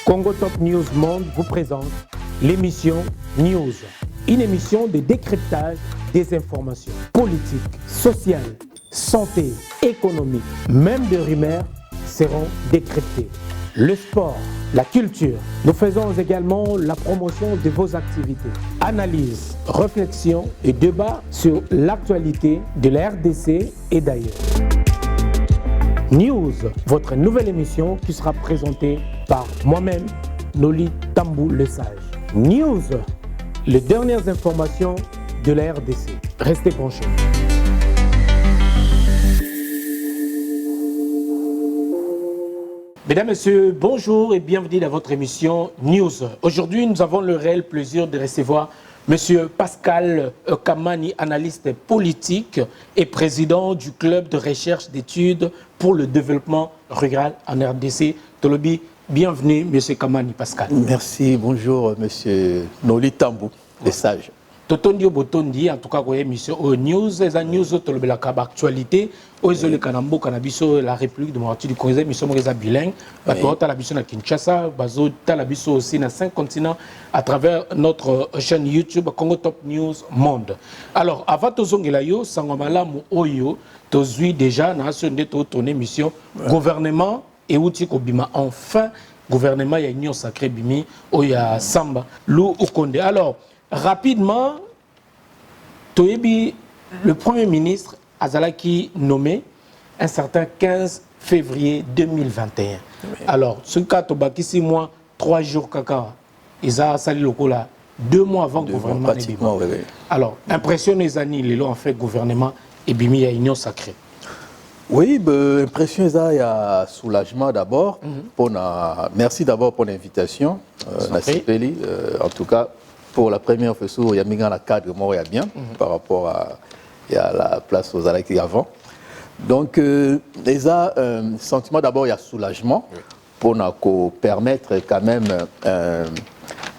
Congo Top News Monde vous présente l'émission News, une émission de décryptage des informations politiques, sociales, santé, économique, même des rumeurs seront décryptées. Le sport, la culture. Nous faisons également la promotion de vos activités. Analyse, réflexion et débat sur l'actualité de la RDC et d'ailleurs. News, votre nouvelle émission qui sera présentée par moi-même, Noli Tambou Le Sage. News, les dernières informations de la RDC. Restez branchés. Mesdames, Messieurs, bonjour et bienvenue dans votre émission News. Aujourd'hui, nous avons le réel plaisir de recevoir Monsieur Pascal Kamani, analyste politique et président du club de recherche d'études pour le développement rural en RDC. Tolobi, bienvenue, Monsieur Kamani Pascal. Merci, bonjour, Monsieur Noli Tambou, le sage. Totondi Botondi, en tout cas, vous émission News, les news de la actualité, le Kanambo, Kanabiso, la République démocratique du Congo, nous sommes bilingues, la biso na Kinshasa, bazo la biso aussi dans 5 continents à travers notre chaîne YouTube Congo Top News Monde. Alors, avant de zongelayo, sangomala mu oyo, tozui déjà na sonde ton émission gouvernement et outil kobima enfin gouvernement ya union sacrée bimi oya samba lou okonde. Alors, rapidement, Toyebi, le Premier ministre Azalaki nommé un certain 15 février 2021. Oui. Alors, ce cas, Tobaki 6 mois, 3 jours, Kaka, ils ont sali le coup là, 2 mois avant le gouvernement. Oui. Alors, impressionne les années, les lois en fait gouvernement et bimi à union sacrée. Oui, impression il y a soulagement d'abord. Merci d'abord pour l'invitation. En tout cas, pour la première fois, il y a mis dans le cadre mort bien par rapport à la place aux Alaki avant. Donc, il y a un sentiment d'abord, il y a soulagement pour nous permettre quand même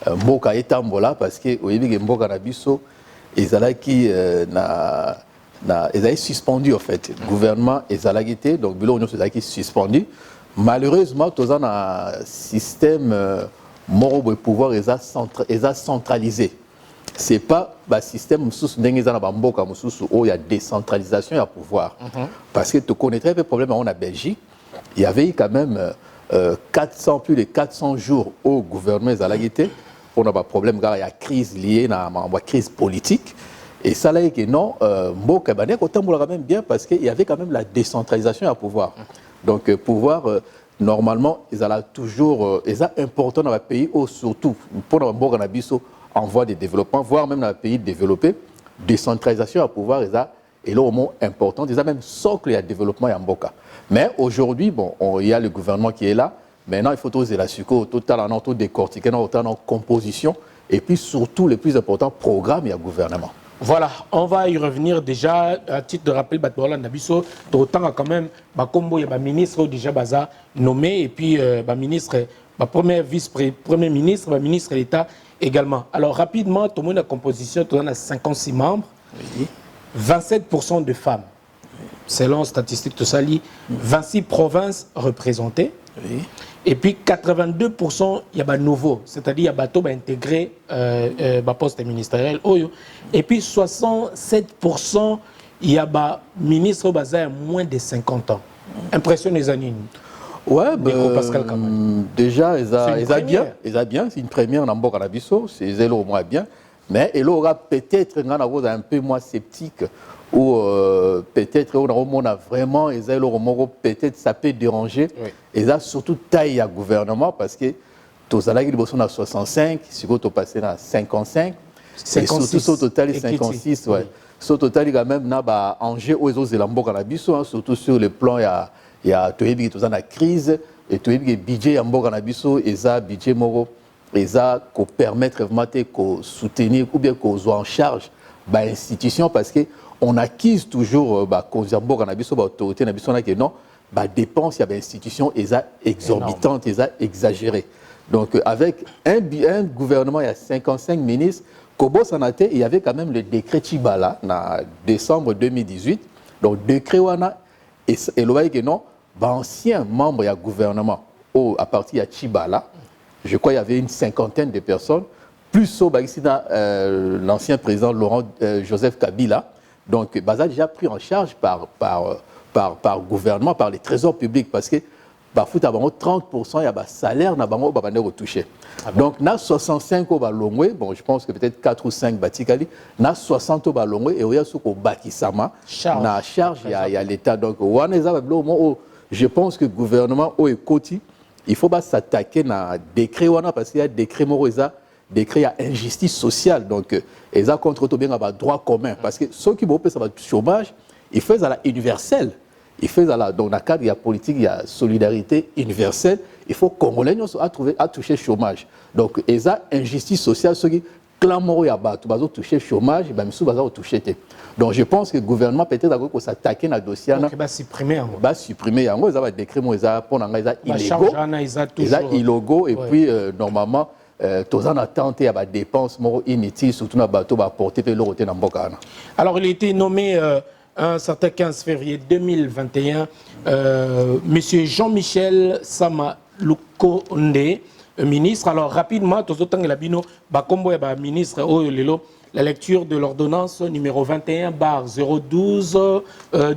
Mboka et Tambola parce que au début Mboka Nabiso, les Alaki ils ont suspendu en fait. Le gouvernement est Alaki, donc le Union est suspendu. Malheureusement, tout ça un système moro de pouvoir est centralisé. Ce n'est pas un système où il y a décentralisation et il pouvoir. Parce que tu connaîtrais le problème en Belgique, il y avait quand même plus de 400 jours au gouvernement Zalagité pour un problème, il y a une crise liée à la crise politique. Et ça là que non, Mboka quand même bien parce qu'il y avait quand même la décentralisation et le pouvoir. Donc pouvoir normalement, ils ont toujours, important dans le pays, surtout pour le Mboka Nabiso en voie de développement, voire même dans le pays développé, décentralisation à pouvoir, et là au moins important, ils ont même socle et développement à Mboka. Mais aujourd'hui, bon, il y a le gouvernement qui est là. Maintenant, il faut oser la sucre, total en auto décortiquer, en composition, et puis surtout le plus important, programme et gouvernement. Voilà, on va y revenir déjà à titre de rappel. Batbola Nabiso, d'autant quand même, Bakombo, il y a un ministre déjà baza nommé, et puis ministre, premier vice-premier ministre, ministre de l'État également. Alors rapidement, tout le monde a composition, tout le monde a 56 membres, 27% de femmes, selon statistiques de Sali, 26 provinces représentées. Et puis 82%, il y a des nouveaux, c'est-à-dire il y a des intégrés poste ministériel. Et puis 67%, il y a des ministres qui ont moins de 50 ans. Impression les années. Ouais, déjà, ils ont bien, c'est une première dans Mboka Nabiso, c'est au moins bien, mais il aura peut-être un peu moins sceptique. Ou peut-être on a vraiment peut-être ça peut déranger et ça surtout taille à gouvernement parce que tous les gens à 65 si vous passez à 55 et surtout au total 56 au total quand même na enjeu aux autres Mboka Nabiso surtout sur le plan il y a toyebi tous la crise et toyebi budget Mboka Nabiso et ça budget moro et ça qu'on permettre vraiment qu'on soutenir ou bien qu'on soit en charge institution parce que on acquise toujours autorité non dépenses il y a des institutions exorbitantes exagérées donc avec un gouvernement il y a 55 ministres il y avait quand même le décret Chibala en décembre 2018 donc décret wana et le que non ancien membre du gouvernement à partir de Chibala je crois qu'il y avait une cinquantaine de personnes, plus l'ancien président Joseph Kabila. Donc, Baza déjà pris en charge par gouvernement, par les trésors publics, parce que parfois, 30% il y a un salaire qui est retouché. Donc, na 65 au balongwe, bon, je pense que peut-être 4 ou 5 batikali, na 60 au balongwe, et il y a ce qu'on bakisama, na charge, il y a l'État. Donc, je pense que le gouvernement au Ekoti, il faut pas s'attaquer à décret parce qu'il y a décret décret, il y a injustice sociale. Donc, ils ont contre tout bien un droit commun. Parce que ceux qui vont payer le chômage, ils font à la universelle. Ils font dans le cadre, il y a politique, il y a solidarité universelle. Il faut que les Congolais à toucher le chômage. Donc, ils ont injustice sociale. Ceux qui clament à toucher le chômage, ils vont toucher. Donc, je pense que le gouvernement peut-être s'attaquer à dossier. Donc, il va supprimer. Il va supprimer. Ils ont décret, ils ont illégaux. Et puis, normalement, tous en attente, il y a des dépenses inutiles, surtout dans le bateau, pour porter le roté dans le. Alors, il a été nommé un certain 15 février 2021, M. Jean-Michel Sama Lukonde, ministre. Alors, rapidement, tous autant que la bino, ministre, la lecture de l'ordonnance numéro 21/012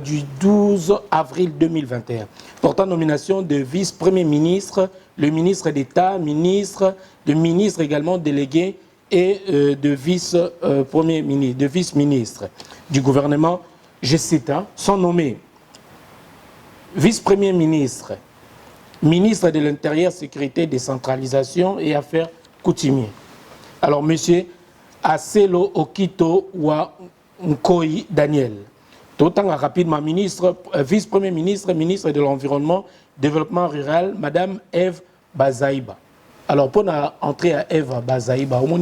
du 12 avril 2021, portant nomination de vice-premier ministre, le ministre d'État, ministre également délégué et de vice-premier ministre, de vice-ministre du gouvernement, je cite, sont nommés vice-premier ministre, ministre de l'Intérieur, Sécurité, Décentralisation et Affaires coutumières. Alors, monsieur Aselo Okito wa Nkoi Daniel. D'autant rapidement, vice-premier ministre, ministre de l'Environnement, Développement rural, Madame Eve Bazaïba. Alors, pour entrer à Eve Bazaïba, au moins,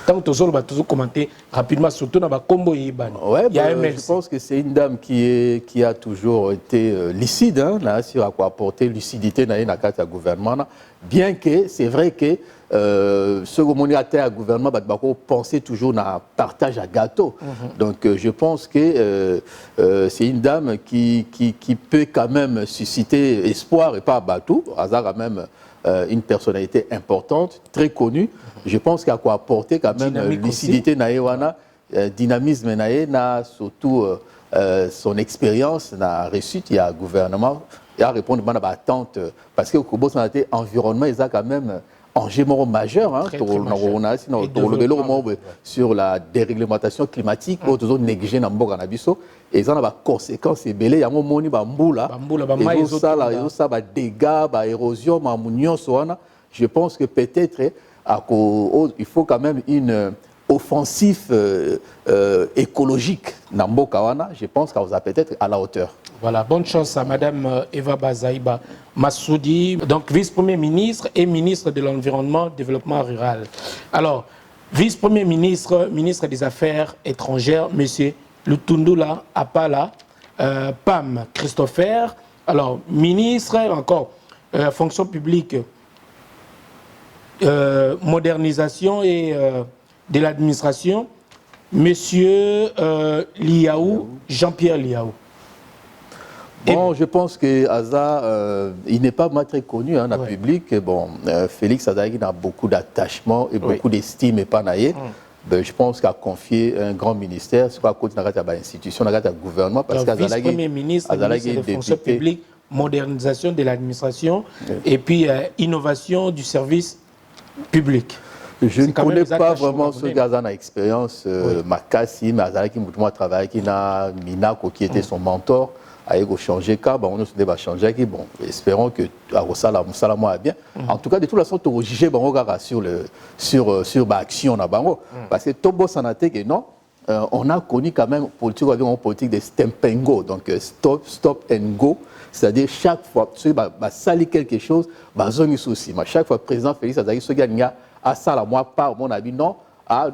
tant que tu as commenté rapidement, surtout dans le combo Iban. Ouais, je pense que c'est une dame qui a toujours été lucide, hein, sur à quoi apporter lucidité dans le gouvernement. Bien que c'est vrai que ce que le gouvernement va penser toujours à partage à gâteau. Donc je pense que c'est une dame qui peut quand même susciter espoir et pas bateau. Hasard quand même une personnalité importante, très connue. Je pense qu'à quoi apporter quand même lucidité naïwana, dynamisme naïna, surtout son expérience, la réussite, il y a un gouvernement. Il y a répondre à l'attente parce que au environnement, il y a quand même enjeu majeur, hein, sur la déréglementation climatique, autour de négligé dans le Nabiso, et ils ont des conséquences belées. Il y a un moment où ça va dégâts, érosion, je pense que peut-être il faut quand même une offensive écologique dans Mbokawana. Je pense qu'elle va peut-être à la hauteur. Voilà, bonne chance à Madame Eva Bazaïba Massoudi, donc vice-premier ministre et ministre de l'Environnement, Développement rural. Alors, vice-premier ministre, ministre des Affaires étrangères, Monsieur Lutundula Apala, Pam Christopher. Alors, ministre, encore, fonction publique, modernisation et de l'administration, Monsieur Liaou, Jean-Pierre Liaou. Bon, je pense que Aza, il n'est pas très connu dans le public. Bon, Félix Azaki a beaucoup d'attachement et beaucoup d'estime et pas naïe. Je pense qu'il a confié un grand ministère, soit à côté de l'institution, de la gouvernement, parce qu'il vice-premier ministre, ministre des fonctions publiques, modernisation de l'administration et puis innovation du service public. Je ne connais pas vraiment ce gars qui a l'expérience. Makassi, mais Azaki a travaillé avec Minako, qui était son mentor. Il a changé cas, on a changé qui bon, espérons que Arosala va bien. En tout cas, de toute façon, tu as jugé sur l'action parce que Tobo Sanate que non, on a connu quand même politique de stempengo, donc stop and go, c'est-à-dire chaque fois tu vas salir quelque chose, zone souci. Chaque fois président Félix Azaki ce gars a ça la moi pas mon avis non, a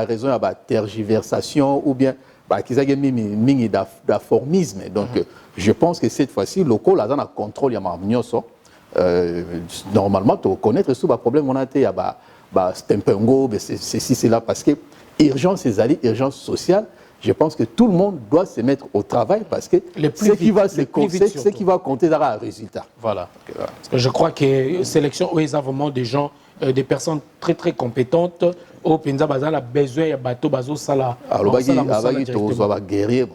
raison à tergiversation ou bien qu'ils ont mis d'afformisme. Donc, je pense que cette fois-ci, le local a un contrôle, il y a normalement, tu connais tout le problème, on a été à Stempengo, ceci, c'est là, parce que l'urgence, c'est urgence sociale, je pense que tout le monde doit se mettre au travail parce que ce qui va compter dans le résultat. Voilà. Parce que je crois que sélection, oui, ils ont vraiment des gens, des personnes très très compétentes. Au Penza Bazal a besoin de bateau bazo sala. Alors, il y a guerrier,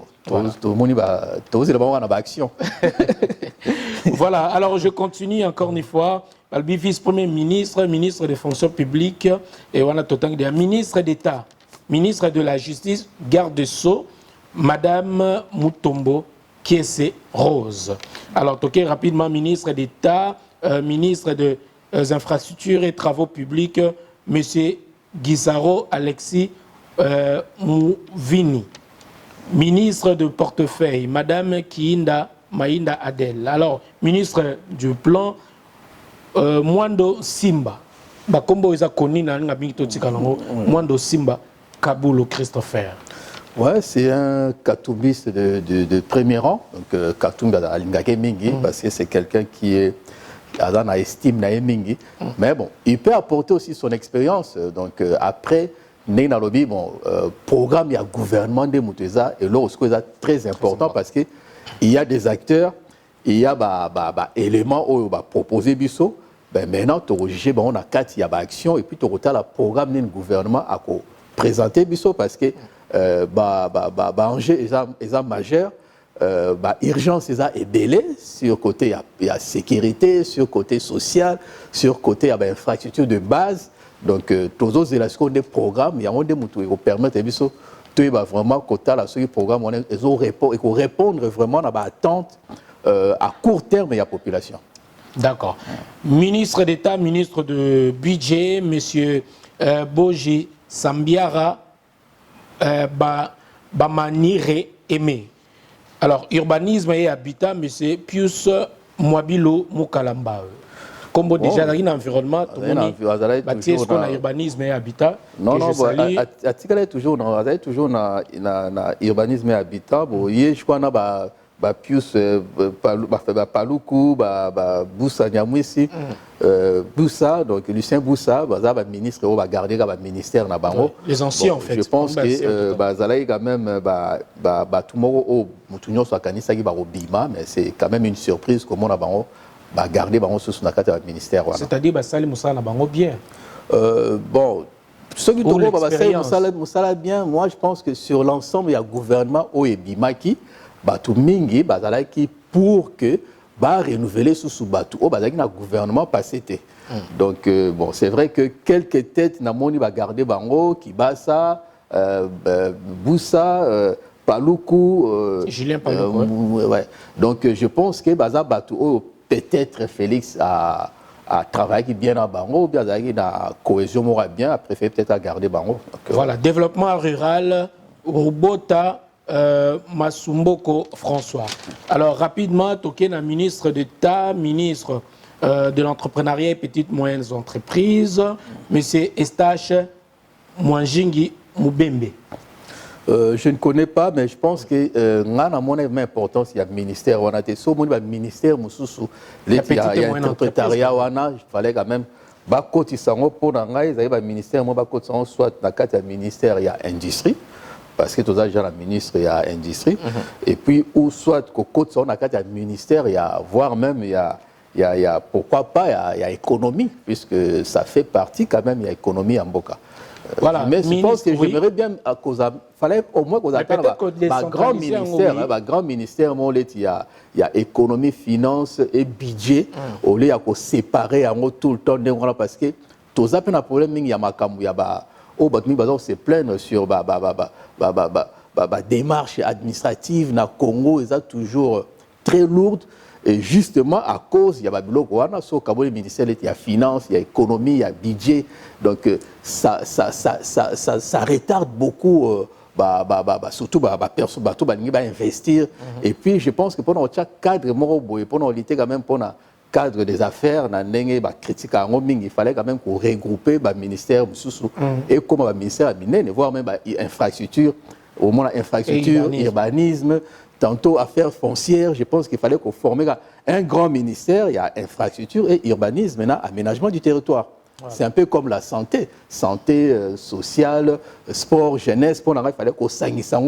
tout le monde va action. Voilà, alors je continue encore une fois. Albi vice-premier ministre, ministre des fonctions publiques, et on a tout le temps ministre d'État, ministre de la Justice, garde des Sceaux, Madame Mutombo Kiese Rose. Alors, toqué rapidement, ministre d'État, ministre des Infrastructures et Travaux publics, Monsieur Guizaro Alexis Mouvini. Ministre de portefeuille, Madame Kiinda Maïnda Adel. Alors, ministre du Plan, Mwando Simba. Bakombo Eza Koni na Ngabingito Tikalongo. Mwando Simba, Kabulo Christopher. Ouais, c'est un katoubiste de premier rang. Donc, Katoum Alingake Mingi, parce que c'est quelqu'un qui est dans la estime na Mingi. Mais bon, il peut apporter aussi son expérience. Donc, après, Nalobi, bon, programme, il y a gouvernement de Mouteza, et là, c'est très important parce qu'il y a des acteurs, il y a des éléments où on va proposer Bisso. Ben maintenant, on a 4 il y a action et puis tu as le programme du gouvernement à présenter Bisso parce que enjeu est majeur, urgence est délai sur côté il y a sécurité, sur côté social, sur côté infrastructure de base. Donc tous les des programmes, il y a des moutons qui permettent Bisso vraiment côté là sur le programme ils répondre vraiment à l'attente à court terme de la population. D'accord. Ministre d'État, ministre de Budget, M. Boji Sambiara Bamanire Aimé. Alors, urbanisme et habitat, M. Pius Mwabilo Mukalamba. Comme déjà dans l'environnement, est-ce qu'on a urbanisme et habitat? Non, non, toujours dans urbanisme et habitat. Je crois que Pius Paloukou, Boussa Nyamwisi, Boussa, donc Lucien Boussa, ministre va garder le ministère na bango. Les anciens en fait. Je pense que Zalaï quand même tout le monde mutunyo soit kanisa qui va au bima, mais c'est quand même une surprise comment na bango va garder bango sous son ministère. C'est-à-dire Basali Moussa na bango bien. Bon. Ceux qui ont Moussala bien, moi je pense que sur l'ensemble il y a gouvernement au Ebimaki. Batou mingi bazalaki pour que renouveler sous batou au bazalaki na gouvernement passé. Donc bon, c'est vrai que quelques têtes na moni va garder bango Kibasa, Boussa, Paloukou, Julien Paloukou. Ouais. Donc je pense que baza batou peut-être Félix a travaillé bien à bango, bien la cohésion m'aura bien, a préféré peut-être à garder bango. Donc, voilà, développement rural, Robota Masumboko François. Alors rapidement, Tokena, ministre d'État, ministre de l'entrepreneuriat et petites moyennes entreprises, M. Estache Mwanjingi Mubembe. Je ne connais pas, mais je pense que mon importance, il y a le ministère, on a été sur le ministère, il y a un secrétariat, il fallait quand même. Côté pour le ministère, soit dans le ministère, il y a industrie. Parce que tous les gens, le ministre, il y a industrie. Et puis, ou soit, côté on a le ministère, il y a, voire même, il y a pourquoi pas, il y a économie, puisque ça fait partie quand même, il y a économie en Boka. Voilà, mais je pense que j'aimerais bien, il fallait au moins qu'on attende un grand ministère, il y a économie, finance et budget, au lieu de séparer tout le temps, parce que tous les problèmes, il y a se plaindre sur la démarche administrative na Congo, est toujours très lourde. Et justement, à cause, il y a le ministère, il y a finance, il y a économie, il y a budget. Donc, ça retarde beaucoup, surtout, investir. Et puis, je pense que pendant chaque cadre, pendant l'été, quand même, pendant cadre des affaires, il fallait quand même regrouper le ministère et comme le ministère voire même infrastructure, au moins infrastructure, urbanisme, tantôt affaires foncières. Je pense qu'il fallait qu'on forme un grand ministère, il y a infrastructure et urbanisme, maintenant aménagement du territoire. Voilà. C'est un peu comme la santé. Santé sociale, sport, jeunesse, pour il fallait qu'on s'aguisse un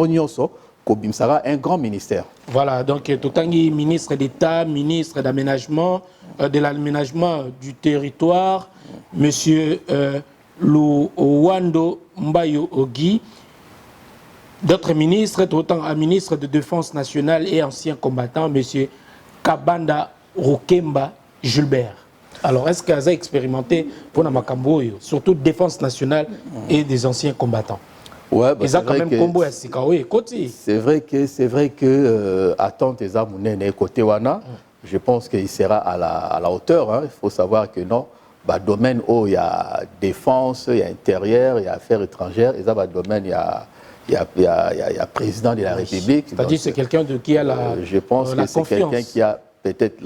grand ministère. Voilà, donc Totangi, ministre d'État, ministre d'aménagement, de l'aménagement du territoire, monsieur Luwando Mbayo Ogi, d'autres ministres, autant un ministre de Défense nationale et ancien combattant, monsieur Kabanda Rukemba Gilbert. Alors, est-ce que vous avez expérimenté pour Namakambo, surtout défense nationale et des anciens combattants? Ouais, bah, c'est vrai que attends tes armes côté wana, je pense qu'il sera à la hauteur. Hein. Il faut savoir que non, bah domaine où il y a défense, il y a intérieur, il y a affaires étrangères, et ça bah domaine il y a président de la République. C'est-à-dire c'est quelqu'un qui a je pense que c'est quelqu'un qui a peut-être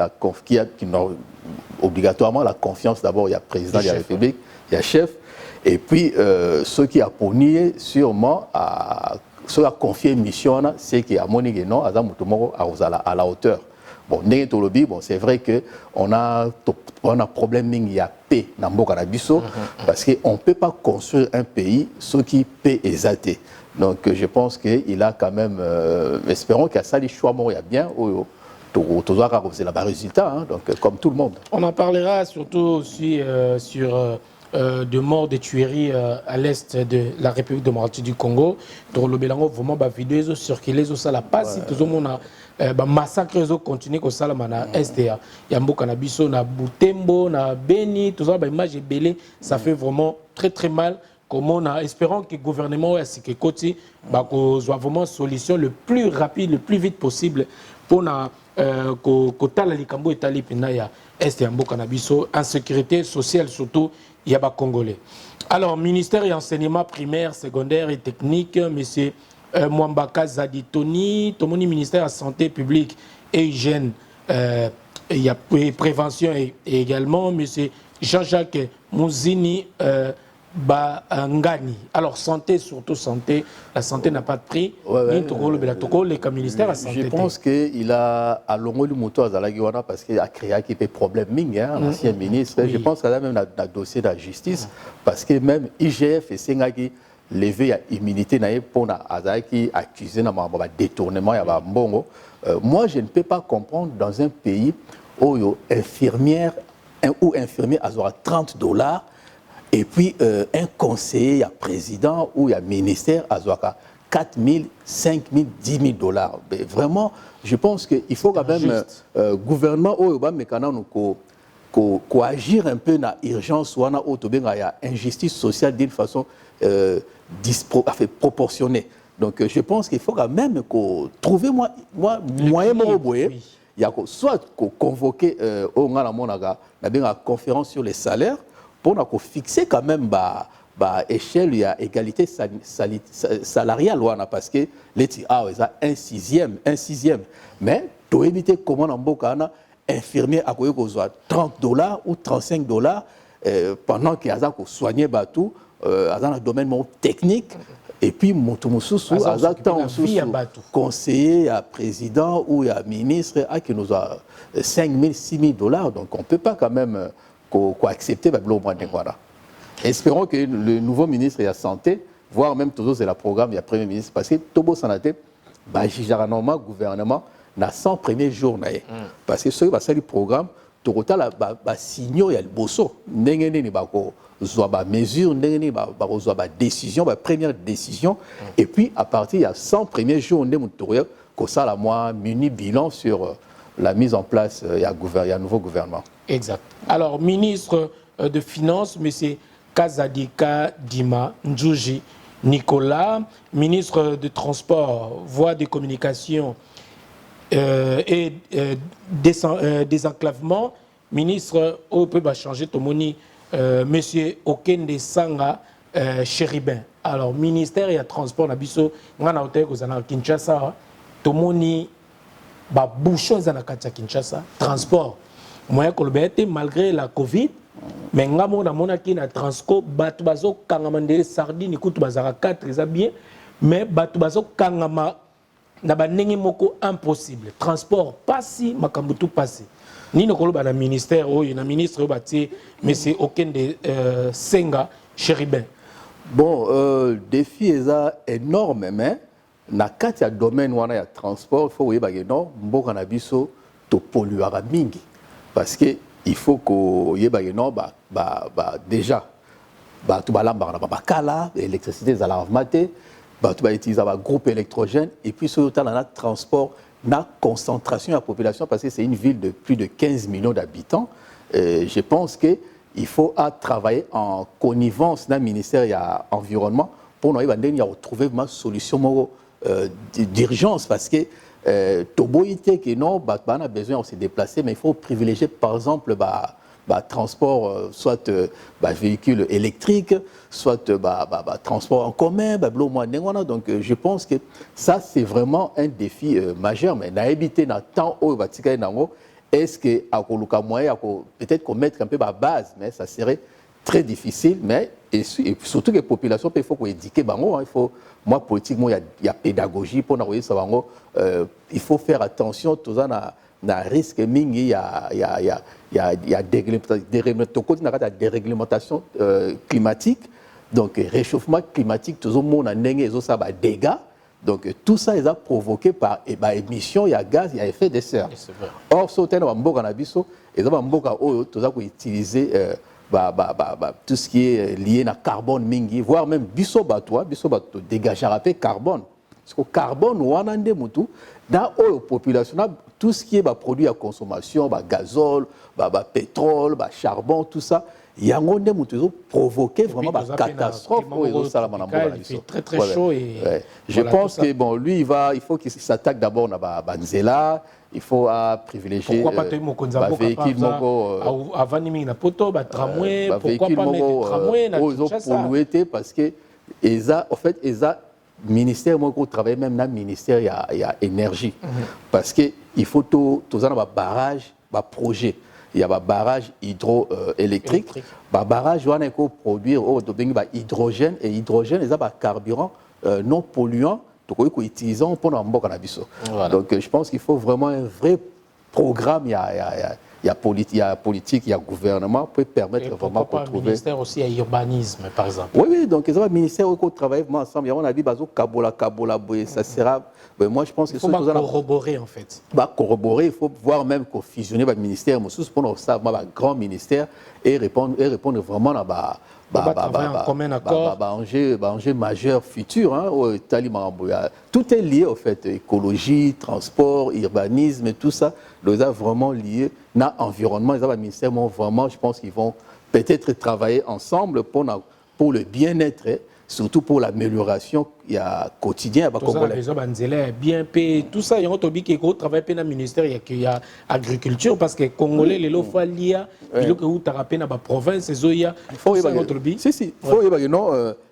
qui a obligatoirement la confiance. D'abord il y a président de la République, il y a chef. Et puis, ceux qui a ponié sûrement, ceux qui a confié une mission, c'est qu'il y a Monique non, à la hauteur. Bon, bon, c'est vrai qu'on a un problème, il y a paix dans le Canabiso, parce qu'on ne peut pas construire un pays, ceux qui paient exalté. Donc, je pense qu'il a quand même, espérons qu'il y a ça, les choix, il y a bien, c'est le résultat, hein, donc, comme tout le monde. On en parlera surtout aussi sur de morts, de tueries à l'est de la République démocratique du Congo. Dans le Bélango, vraiment, la vidéo circulée, ça la passe, tout le monde a massacre, continue comme ça, na STA. Il y a beaucoup de na Butembo, na Beni, tout ça, image belé, ça fait vraiment très très mal. Comme on a espérant que le gouvernement est côté, soit vraiment solution le plus rapide, le plus vite possible pour na kotala likambo etali pina ya est ya mboka na biso, insécurité sociale surtout il y a pas congolais. Alors ministère et enseignement primaire, secondaire et technique, monsieur Mwambaka Zaditoni, Tomoni ministère de la santé publique et hygiène, il y a prévention et également monsieur Jean-Jacques Mouzini Ngani. Alors santé, surtout santé, la santé n'a pas de prix. Je pense qu'il a à l'ongoli moto à Zalagiwana parce qu'il a créé un problème l'ancien ministre. Je pense qu'il a même un dossier de la justice parce que même IGF et Sengaki levé à immunité pour Azaki accusé de détournement. Moi, je ne peux pas comprendre dans un pays où infirmière ou infirmier a $30. Et puis, un conseiller, un président ou un ministère à 4 000, 5 000, 10 000 dollars. Mais vraiment, je pense qu'il faut quand même, gouvernement, agir un peu dans l'urgence ou dans l'injustice sociale d'une façon proportionnée. Donc, je pense qu'il faut quand même trouver moyen de soit convoquer la conférence sur les salaires, pour fixer quand même échelle, il y a égalité salariale parce que les un sixième. Mais pour éviter comment un infirmier a $30 ou $35 pendant qu'il y a soigné tout dans le domaine technique. Et puis, conseiller, président ou ministre qui nous a 5 000, 6 000 $. Donc, on ne peut pas quand même accepter espérons que le nouveau ministre de la Santé, voire même toujours c'est le programme, il y a Premier ministre, parce que Tobo Sanate, normalement, gouvernement, n'a 100 premiers jours. Parce que ceux qui ont le programme, Total, signaux, il y a le bosso. Zoaba mesure, zoaba décision, première décision. Et puis, à partir, il y a 100 premiers jours, on ça la moi muni bilan sur la mise en place, il y a un nouveau gouvernement. Exact. Alors, ministre de Finances, M. Kazadika Dima Ndjouji Nicolas, ministre de Transport, Voies de Communication et Désenclavement, ministre, on peut changer ton moni, M. Okende Sanga Chéribin. Alors, ministère et Transport, Nabiso, on a Kinshasa, ton moni, bouchons à Kinshasa, transport. Moi, malgré la Covid, mais na Transco, Batubazo, Kangamandere, Sardine, écoute, Bazara 4, ils bien, mais Batubazo, Kangama, na ba ndenge moko impossible transport passi makambutu passi ni nokolo ba na ministère oyo na ministre oyo batie monsieur Okende Senga Chéribin. Bon, défi est énorme, mais na kati ya domaine wana ya transport, il faut yeba non mboka na biso to polluera mingi parce que il faut que yeba non déjà tu balamba na bakala électricité za la maté tu vas utiliser un groupe électrogène et puis sur le transport na concentration de la population parce que c'est une ville de plus de 15 millions d'habitants. Je pense que il faut travailler en connivence dans le ministère de l'Environnement pour nous trouver une solution d'urgence parce que Toboïté que non, on a besoin de se déplacer, mais il faut privilégier par exemple transport, soit véhicule électrique, soit transport en commun, donc je pense que ça c'est vraiment un défi majeur, mais n'a évité dans temps où est-ce que à moyen peut-être qu'on mette un peu la base, mais ça serait très difficile, mais et surtout que les populations il faut qu'on éduque il faut moi politiquement il y a pédagogie pour nous ça il faut faire attention tout ça na risque mingi il y a déréglementation climatique donc réchauffement climatique tout le monde a des dégâts. Donc tout ça est provoqué par émission, il y a gaz, il y a effet de serre. Or, ce qui est utiliser tout ce qui est lié à carbone mingi, voire même bisobato dégager un peu carbone. Parce que le carbone, dans la population, tout ce qui est produit à consommation, gazole, pétrole, charbon, tout ça, il y a un provoqué vraiment une catastrophe. Il fait très très chaud. Et je pense que bon, lui, il faut qu'il s'attaque d'abord à Banzela. Il faut privilégier pourquoi pas véhicule avant de poto tramway pourquoi pas mettre tramway na pollué parce que en fait ministère moi travaille même dans ministère il y a énergie parce que il faut tout ça dans barrage projet. Il y a un barrage hydroélectrique. Un barrage où on produire hydrogène et hydrogène est un carburant non polluant donc utilisant pour nous donc je pense qu'il faut vraiment un vrai programme il y a politique il y a gouvernement pour permettre vraiment de trouver ministère aussi à urbanisme par exemple. Oui donc il y a un ministère où on travaille ensemble on a dit kabola ça sera. Ben moi, je pense il faut corroborer en fait. Corroborer, il faut voir même qu'on fusionner le ministère, pour nous savoir un grand ministère et répondre vraiment à un commun accord. Enjeu majeur futur. Tout est lié en fait, écologie, transport, urbanisme, tout ça. Ils sont vraiment liés dans l'environnement. Les ministères vraiment, je pense qu'ils vont peut-être travailler ensemble pour le bien-être. Surtout pour l'amélioration quotidienne. Tout ça, bien payé. Tout ça, il y a un travail dans le ministère, il y a agriculture, parce que les Congolais, les lois liées, il faut que dans la province, il faut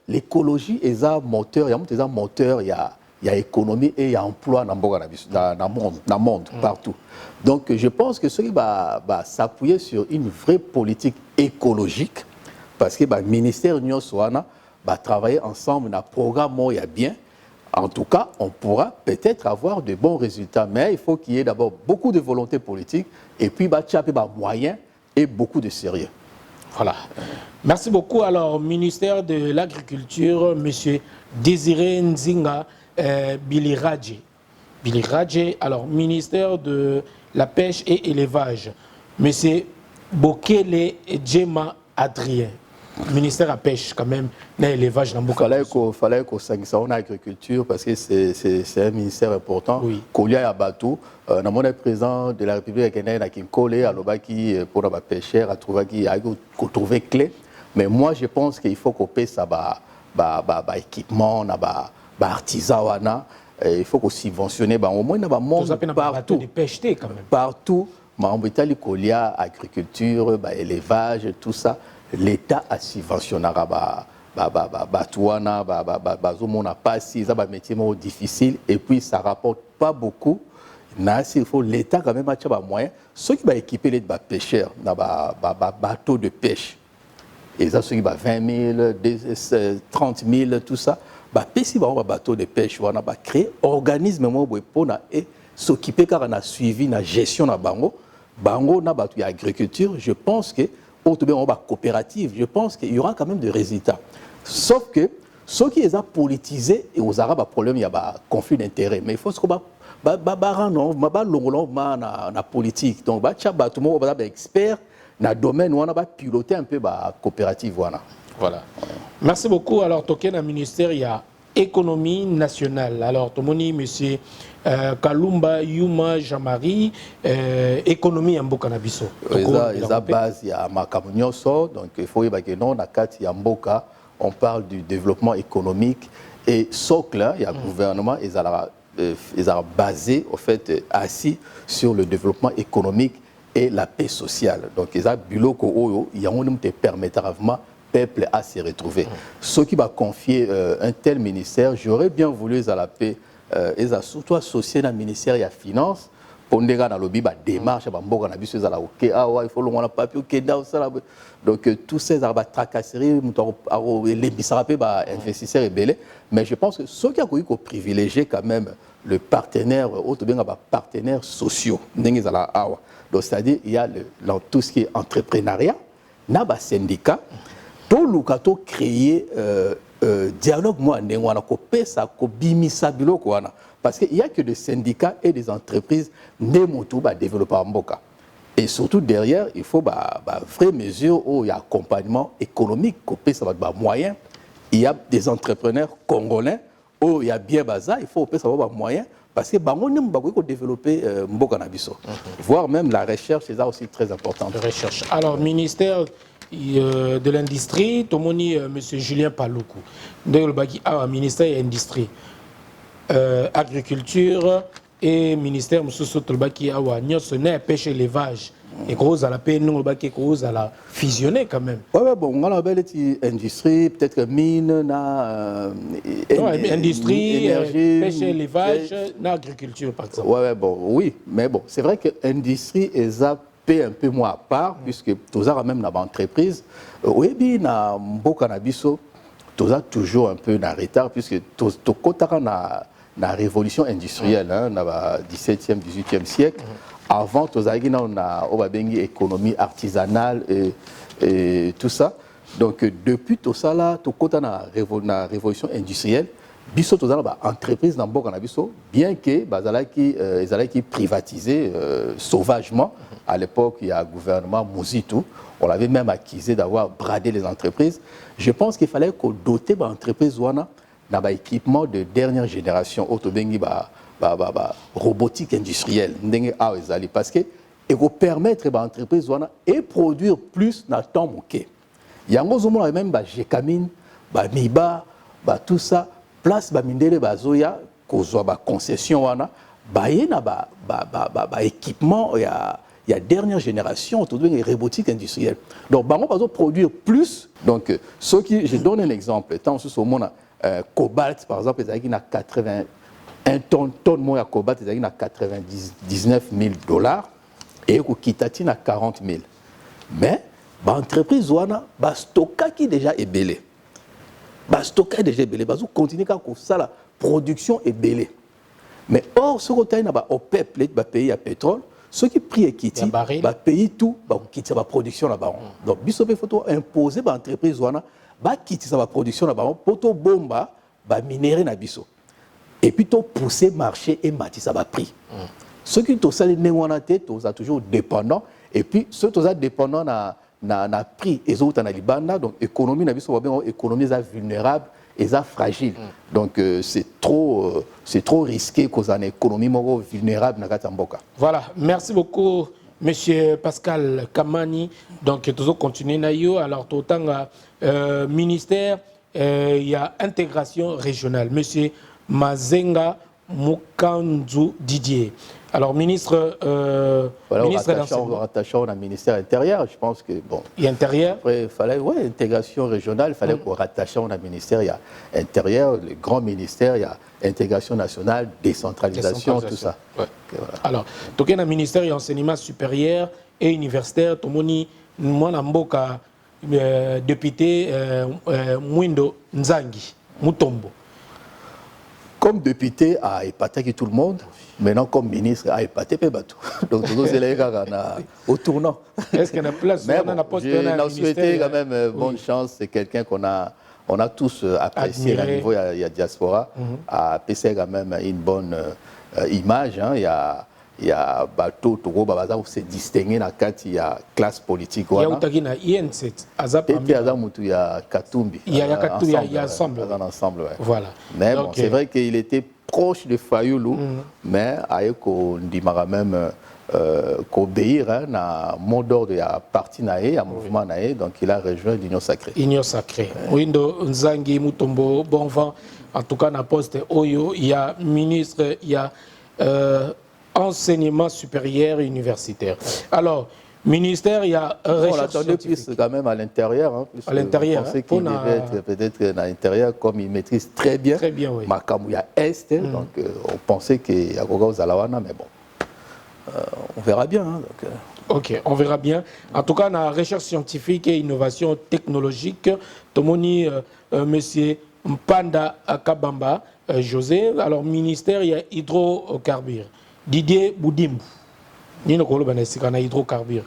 l'écologie est un moteur, il y a économie et il y a emploi dans le monde, partout. Donc je pense que ceux qui s'appuyer sur une vraie politique écologique, parce que le ministère de travailler ensemble dans un programme il y a bien. En tout cas, on pourra peut-être avoir de bons résultats. Mais il faut qu'il y ait d'abord beaucoup de volonté politique et puis moyens et beaucoup de sérieux. Voilà. Merci beaucoup. Alors, ministère de l'Agriculture, M. Désiré Nzinga Biliradje. Biliradje, alors, ministère de la Pêche et Élevage, M. Bokele Djema Adrien. Ministère de la Pêche, quand même, l'élevage dans beaucoup de choses. Il fallait qu'on s'agisse en agriculture parce que c'est un ministère important. Oui. Kolia Abatou, le président de la République a collé à l'Obaki pour la pêcheur, a trouvé clé. Mais moi, je pense qu'il faut qu'on paie ça, équipement, artisanat. Il faut qu'on subventionne au moins partout. Partout, agriculture, élevage, tout ça. L'État a subventionné métier difficile et puis ça ne rapporte pas beaucoup. Il faut l'État quand même a moyen. Ceux qui vont équiper les pêcheurs, bateaux de pêche, et ça, ceux qui vont 20 000, 30 000, tout ça, bah pesi ba bateau de pêche wana ba créer organisme mo boy pona et s'occuper car on a suivi la gestion na bango na batu ya agriculture. Je pense que on va coopérative, je pense qu'il y aura quand même des résultats. Sauf que ceux qui les ont politisés et aux arabes problème il y a un conflit d'intérêts, mais il faut que na politique. Donc ba tout le monde va expert na domaine où on va piloter un peu la coopérative voilà. Merci beaucoup. Alors token na ministère il y a économie nationale. Alors tomoni monsieur Kalumba Yuma Jamari économie en Mboka na biso. Eza base ya makamunyoso, donc il faut que non na kati ya Mboka on parle du développement économique et socle il y a gouvernement ils ont basé au fait assis sur le développement économique et la paix sociale. Donc ils ont biloko oyo il y a un te permettra vraiment peuple à se retrouver. Ceux qui va confier un tel ministère, j'aurais bien voulu à la paix ils ont surtout associé dans le ministère de la Finance pour nous dans le biba démarche ba mboka na biso ezala OK il faut le papier OK donc tous ces arbres tracasseries les bisarapé ba investisseurs rebelles, mais je pense que ceux qui ont privilégié quand même le partenaire auto bien ba partenaires sociaux ndenge ezala awa. Donc c'est-à-dire il y a dans tout ce qui est entrepreneuriat na ba syndicat tout lukato créer dialogue moi ndengwana ko pesa ko bimisa biloko wana parce qu'il y a que des syndicats et des entreprises nemotu ba développer mboka et surtout derrière il faut vraies mesures où il y a accompagnement économique ko pesa ba moyens. Il y a des entrepreneurs congolais où il y a bien baza il faut pesa ba moyens parce que bango nem ba ko développer mboka na biso voire même la recherche c'est aussi très important. Recherche. Alors ministère de l'industrie, Tomoni, M. Julien Paloukou, ministère de l'industrie, agriculture et ministère de l'industrie, pêche et élevage. Et cause à la paix, nous, cause à la fusionner quand même. Ouais, bon, on a une industrie, peut-être mine, industrie, énergie, pêche et élevage, agriculture par exemple. Ouais, bon, oui, mais bon, c'est vrai que l'industrie est un peu moins à part, puisque tous as même dans l'entreprise, oui, na mboka na biso, tous as toujours un peu en retard, puisque tous la révolution industrielle, dans le 17e, 18e siècle, avant, tous as une économie artisanale et tout ça. Donc, depuis tout ça, là, tout la révolution industrielle, biso tous as entreprise dans mboka na biso, bien que ils privatisé sauvagement. À l'époque, il y a un gouvernement Mouzitou. On l'avait même accusé d'avoir bradé les entreprises. Je pense qu'il fallait qu'on dote les entreprises d'un équipement de dernière génération, robotique industrielle. Parce que il faut permettre aux entreprises de produire plus dans le temps manqué. Il y a même Gécamine, Miba, tout ça, place Mindele, Zoya, concession, équipement. Il y a dernière génération, autour de robotique industrielle. Donc, on va produire plus. Donc, je donne un exemple. Tant que au monde, cobalt, par exemple, il a 81 tonnes de cobalt, il a 99 000 $. Et Kitati a 40 000. Mais, l'entreprise, va stocker qui déjà est belé. Va stocker déjà belé. Va continuer à faire la production est belé. Mais, or, ce qu'on a au peuple, va payer à pétrole. Ceux qui prient Kiti, payer tout, quitter la production là-bas. Donc, il faut imposer à l'entreprise, quitter sa production là-bas, pour tout bomba, minérer na biso. Et puis, pousser le marché et bâtir ça prix. Ceux qui sont toujours dépendants, et puis ceux qui sont dépendants na prix, ils ont un libanda, donc l'économie na biso, économie vulnérable. Et ça fragile. Donc c'est trop risqué qu'on ait une économie vulnérable dans la mboka. Voilà, merci beaucoup monsieur Pascal Kamani. Donc toujours continuer nayo alors tout autant ministère il y a intégration régionale monsieur Mazenga Mukanzu Didier. Alors, ministre rattachant au ministère intérieur, je pense que bon. Et intérieur. Après, il fallait intégration régionale, il fallait qu'on rattache au ministère. Il y a intérieur, le grand ministère, il y a intégration nationale, décentralisation, tout ça. Ouais. Voilà. Alors, tout le ministère de l'enseignement supérieur et universitaire, tout le monde, moi, député Mwindo Nzangi Mutombo. comme député a épaté tout le monde, maintenant comme ministre a épaté Batou. Donc c'est les gars au tournant. Est-ce qu'il y a place? Mais bon, je souhaité quand même bonne chance. C'est quelqu'un qu'on a tous apprécié à niveau il y a diaspora, a apprécié quand même une bonne image. Hein. Il y a Bateau, Togo, Babaza, où c'est distingué dans il y a classe politique. Il y a Outagina, IN7, Azap. Il y a Katumbi. Il y a Katumbi, il y a ensemble. Ensemble, ouais. Voilà. Mais bon, c'est vrai qu'il était proche de Fayoulou, mais avec on dit même qu'obéir à mot d'ordre de la parti naé, à mouvement naé, donc il a rejoint l'Union sacrée. Union sacrée. Windo Nzangi Mutombo, bon vent, en tout cas, dans le poste Oyo, il y a ministre, il y a enseignement supérieur et universitaire. Alors, ministère, il y a recherche on l'attendait plus quand même à l'intérieur. Hein, à l'intérieur. On pensait qu'il devait être peut-être à l'intérieur, comme il maîtrise très bien. Très bien, oui. Makamouya Est, donc on pensait qu'il y a Goga aux Alawana, mais bon, on verra bien. Hein, donc, Ok, on verra bien. En tout cas, dans la recherche scientifique et innovation technologique, Tomoni, monsieur Mpanda Kabamba, José, alors ministère, il y a hydrocarbures. Didier Boudimbu. Ni le colo banesika hydrocarbures.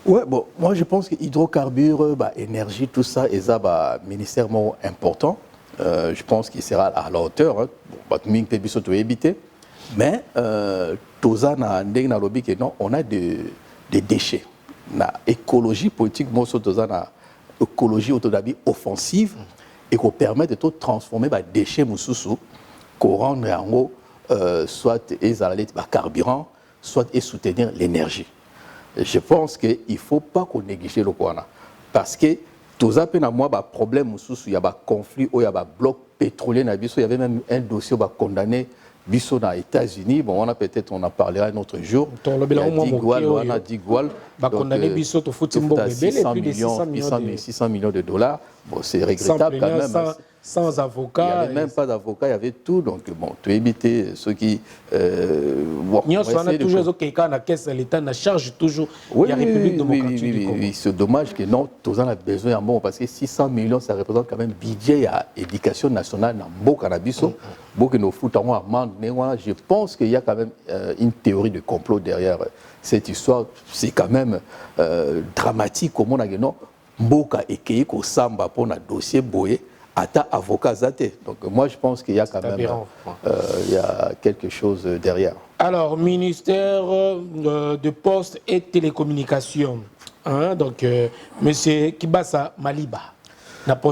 Ouais, bon, moi je pense que hydrocarbures, énergie, tout ça, et ça, ministère important. Je pense qu'il sera à la hauteur. Hein. Bon, mais on a des déchets. La écologie politique, moi, écologie autodabi offensive et qu'on permet de transformer les déchets moussoussou, qu'on rend en haut. Soit carburant, soit et soutenir l'énergie. Je pense qu'il ne faut pas qu'on néglige le Kouana. Parce que tout ça, il y a un problème, il y a un conflit, il y a un bloc pétrolier, il y avait même un dossier condamné aux États-Unis. Bon, on en parlera un autre jour. Il y a Digual, condamné Bisso au foot, 600 millions de dollars. Bon, c'est regrettable quand même. Sans avocat. Il n'y avait même pas d'avocat, il y avait tout. Donc, bon, tu éviter ceux qui. Bon, on a toujours quelqu'un à la caisse de l'État, on charge toujours la République démocratique du Congo. Oui, c'est dommage que non, tous en a besoin, bon, parce que 600 millions, ça représente quand même budget à l'éducation nationale dans beaucoup de cannabis. Beaucoup de foot en amende. Je pense qu'il y a quand même une théorie de complot derrière cette histoire. C'est quand même dramatique, comme on a dit, non, beaucoup écrit qu'au Samba pour un dossier boyé. Ata avocat zate. Donc moi je pense qu'il y a quand même il y a quelque chose derrière. Alors ministère de Poste et Télécommunications, hein, donc monsieur Kibasa Maliba.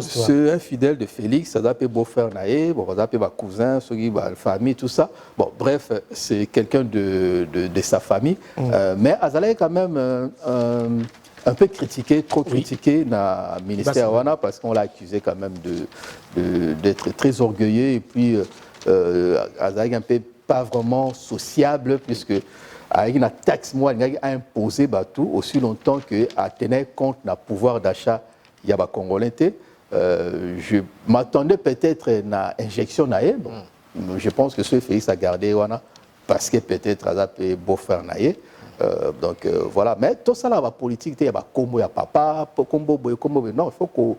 C'est un fidèle de Félix, ça s'appelle beau-frère Naé, bon, ça s'appelle cousin, la famille, tout ça. Bon, bref, c'est quelqu'un de sa famille. Mais Azala est quand même un peu critiqué, trop critiqué dans le ministère Wana parce qu'on l'a accusé quand même d'être très orgueilleux et puis avec un peu pas vraiment sociable puisque avec une taxe moi a imposé tout aussi longtemps que à tenir compte du pouvoir d'achat il y a Congolais. Je m'attendais peut-être à une injection naïe. Je pense que ce Félix a gardé Wana parce que peut-être à beau-frère naïe. Donc voilà, mais tout ça là, la politique, il y a combo, il y a papa, combo, non, il faut qu'en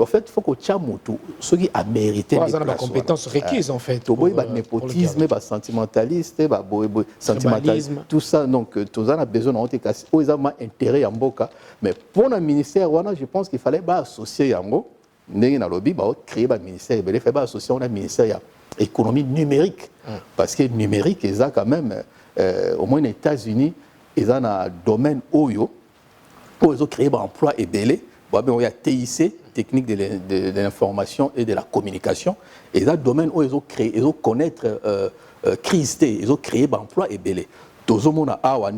fait, il faut qu'on tient tout ce qui a mérité. Il y a des compétences requises en fait. Il y a népotisme, il y a sentimentalisme, sentimentalisme, tout ça. Donc tout ça, on a besoin d'un cas. Ils ont intérêt en boca. Mais pour le ministère, je pense qu'il fallait associer Yango. Nous avons créé un ministère, il fallait associer un ministère économie numérique. Parce que numérique, ils ont quand même, au moins aux États-Unis, ils ont un domaine OYO, où ils ont créé un emploi et belé. Il y a TIC, technique de l'information et de la communication. Et ils ont un domaine où ils ont créé, ils ont connaître crise, ils ont créé un emploi et belé. Tout le monde a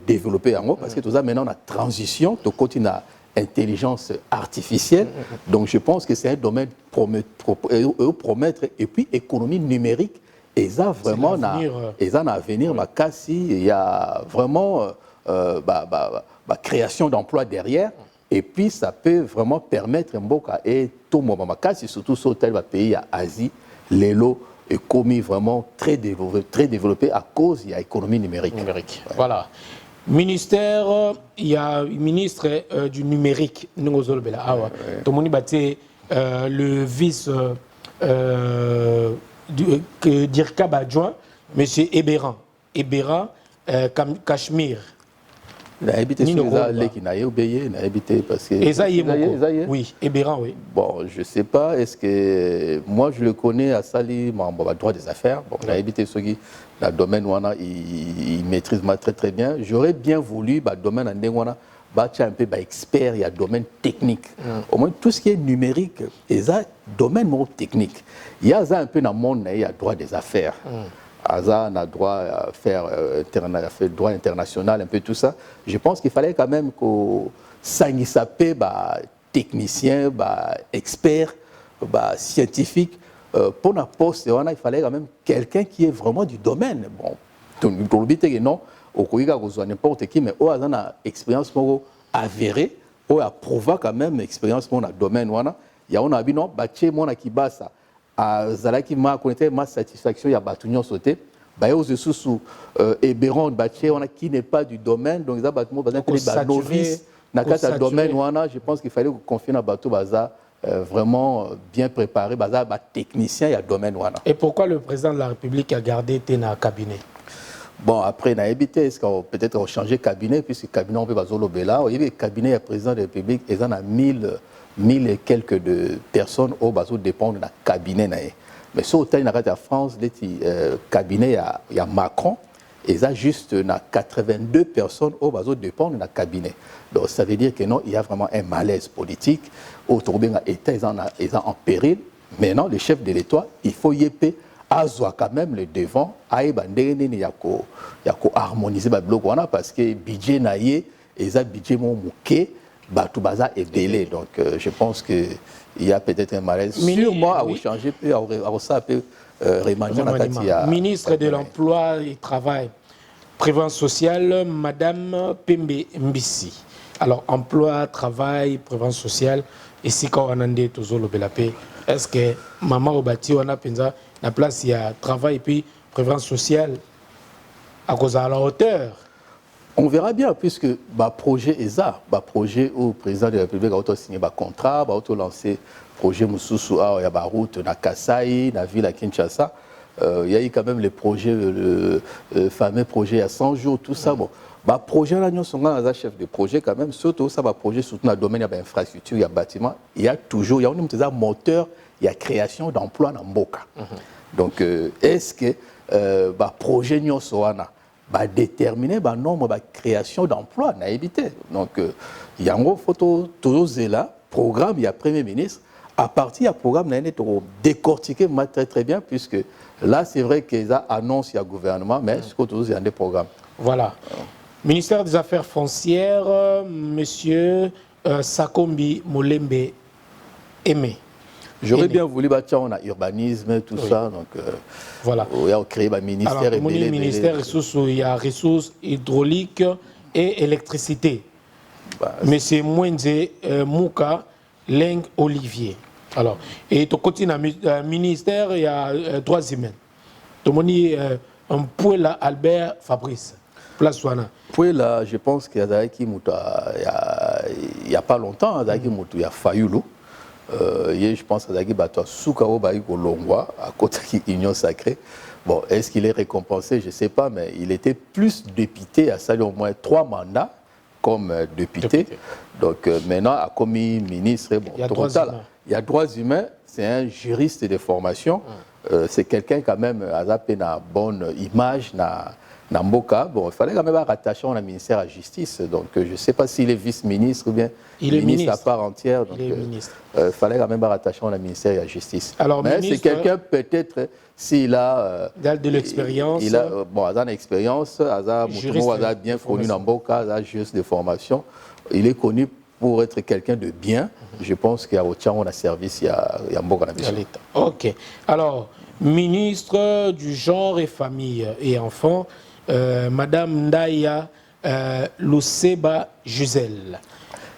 développé parce que tout ça maintenant on a transition, tout continue à intelligence artificielle. Donc je pense que c'est un domaine promettre et puis économie numérique. Et ça vraiment un avenir, il y a vraiment création d'emplois derrière. Et puis ça peut vraiment permettre Mboka et tout le monde, surtout sur tel pays à Asie, les lots est commis vraiment très développé à cause de l'économie numérique. Voilà. Ministère, il y a un ministre du numérique, le vice Dirkab adjoint, M. Ebéran. Ebéran, Cachemire. Il a habité sur les qui n'a obéi, il a habité parce que. Oui, Ebéran, oui. Bon, je ne sais pas, est-ce que. Moi, je le connais à Sali, mon droit des affaires. Bon, il a habité sur qui, le domaine où il maîtrise très très bien. J'aurais bien voulu, le domaine où un peu expert, il y a domaine technique. Au moins, tout ce qui est numérique, il y a domaine technique. Il y a un peu dans le monde, il y a droit des affaires. Aza a droit à faire droit international, un peu tout ça. Je pense qu'il fallait quand même qu'on s'appelle technicien, expert, scientifique. Pour la poste, il fallait quand même quelqu'un qui est vraiment du domaine. Bon, pour le but, non, au Koïga, n'importe qui, mais on a une expérience avérée, on a prouvé quand même expérience dans le domaine. Il y a un habit, non, mon qui basa. Zalaki m'a connecté ma satisfaction, il y a Batunion sauté. Aux sous Ebéron, qui n'est pas du domaine, donc il y a des novices dans le domaine. Je pense qu'il fallait confier un bateau vraiment bien préparé, technicien, il y a domaine. Et pourquoi le président de la République a gardé Téna cabinet? Bon, après, on a évité, peut-être on a changé de cabinet, puisque le cabinet, on peut pas il y a le cabinet, il y a le président de la République, et il y a 1000 et quelques de personnes au bateau dépendent du cabinet. Mais sur la France, le cabinet, il y a Macron, et il y a juste 82 personnes au bateau dépendent du cabinet. Donc ça veut dire que non, il y a vraiment un malaise politique. Autour de l'État, ils sont en péril. Maintenant, le chef de l'État, il faut y aller. Azwa quand même le devant, il y a harmoniser le bloc parce que le budget naïe et le budget mouké, tout baza est délai. Donc je pense qu'il y a peut-être un malaise. Sûrement à changer, à ça peut remanier la Katia. Ministre de l'Emploi et Travail, Prévention sociale, Madame Pembe Mbisi. Alors, emploi, travail, prévention sociale, et si quand on a dit tout le belapé, est-ce que maman au bâti, on a pensé la place, il y a travail et puis prévention sociale à cause de la hauteur? On verra bien, puisque le projet ESA, le projet où le président de la République a signé un contrat, a lancé le projet Moussoussou, il y a la route dans Kasaï, dans la ville à Kinshasa. Il y a eu quand même le projet, le fameux projet à 100 jours, tout ça. Bon. Le projet, nous sommes chef de projet quand même, surtout ça, projet surtout dans le domaine de l'infrastructure, il y a bâtiment, il y a toujours, il y a un moteur, il y a création d'emplois dans Mboka. Donc, est-ce que le projet nous sommes déterminer le nombre de création d'emplois, on a évité. Donc, il y a un photo, toujours là, programme, il y a Premier ministre, à partir du programme, on a décortiqué très très bien, puisque là, c'est vrai qu'ils ont annoncé au gouvernement, mais toujours, il y a des programmes. Voilà. Ministère des Affaires foncières, Monsieur Sakombi Molembe Aimé. J'aurais bien voulu on a urbanisme, tout ça. Donc, voilà. Il a créé un ministère. Alors, le ministère il y a ressources hydrauliques et électricité. Monsieur Mwenze Mouka Leng Olivier. Alors, et tu continues dans le ministère, il y a droits humains. Tu as un point là, Albert Fabrice. Place Wana. Puis là, je pense qu'il y a il n'y a pas longtemps, il y a Fayoulou. Je pense qu'il y a Soukao Baïko Longwa, à côté de l'Union Sacrée. Bon, est-ce qu'il est récompensé? Je ne sais pas, mais il était plus député, à ça au moins 3 mandats comme député. Donc maintenant, à comme ministre, bon, il y a droits humains, c'est un juriste de formation. C'est quelqu'un quand même, à une bonne image. Namboka, bon, il fallait quand même rattacher au ministère de la Justice. Donc, je ne sais pas s'il est vice-ministre ou bien ministre à part entière. Donc, il fallait quand même rattacher au ministère de la Justice. Alors, mais c'est quelqu'un, peut-être, s'il a de l'expérience. Il a une expérience, il a bien connu Namboka, il a juriste de formation. Il est connu pour être quelqu'un de bien. Je pense qu'il y a autant de service, il y a Namboka. Ok. Alors, ministre du genre et famille et enfants, Madame Ndaya Luseba Gisèle.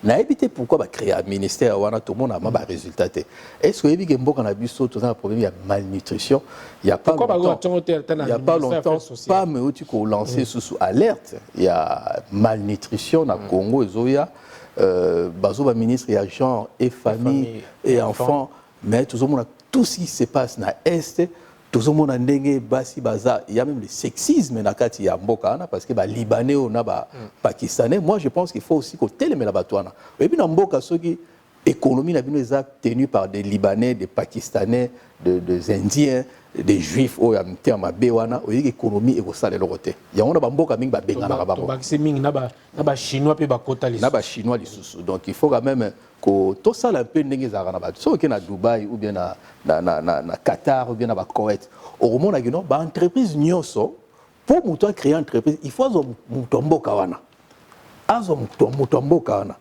n'a évité pourquoi créer un ministère où tout le monde a un résultat. Est-ce que vous avez un problème de malnutrition? Il n'y a pas longtemps, pas mais tu peux lancer sous alerte. Il y a malnutrition dans le Congo, il y a ministre, il y a genre et famille et enfants, mais tout ce qui se passe dans l'Est, tout le monde a ndenge basi baza, il y a même le sexisme na kati ya mboka na parce que ba libanais ou na ba pakistanais. Moi je pense qu'il faut aussi que télémé la batouana. Et puis dans mboka soki économie na bino eza tenue par des libanais, des pakistanais, des indiens, des juifs au ya terme bewana, o yiki économie et ko sala le côté. Ya on a ba mboka mingi ba benga na ba. Ba c'est mingi na ba chinois pe ba kota les. Na ba chinois les sous. Donc il faut quand même que tout ça un peu ndenge za na ba. So que na Dubaï ou bien na Qatar ou bien na ba Koweït. Au monde a ba entreprise nyonso pour muto créer entreprise, il faut zo muto mboka wana. Azo muto mboka wana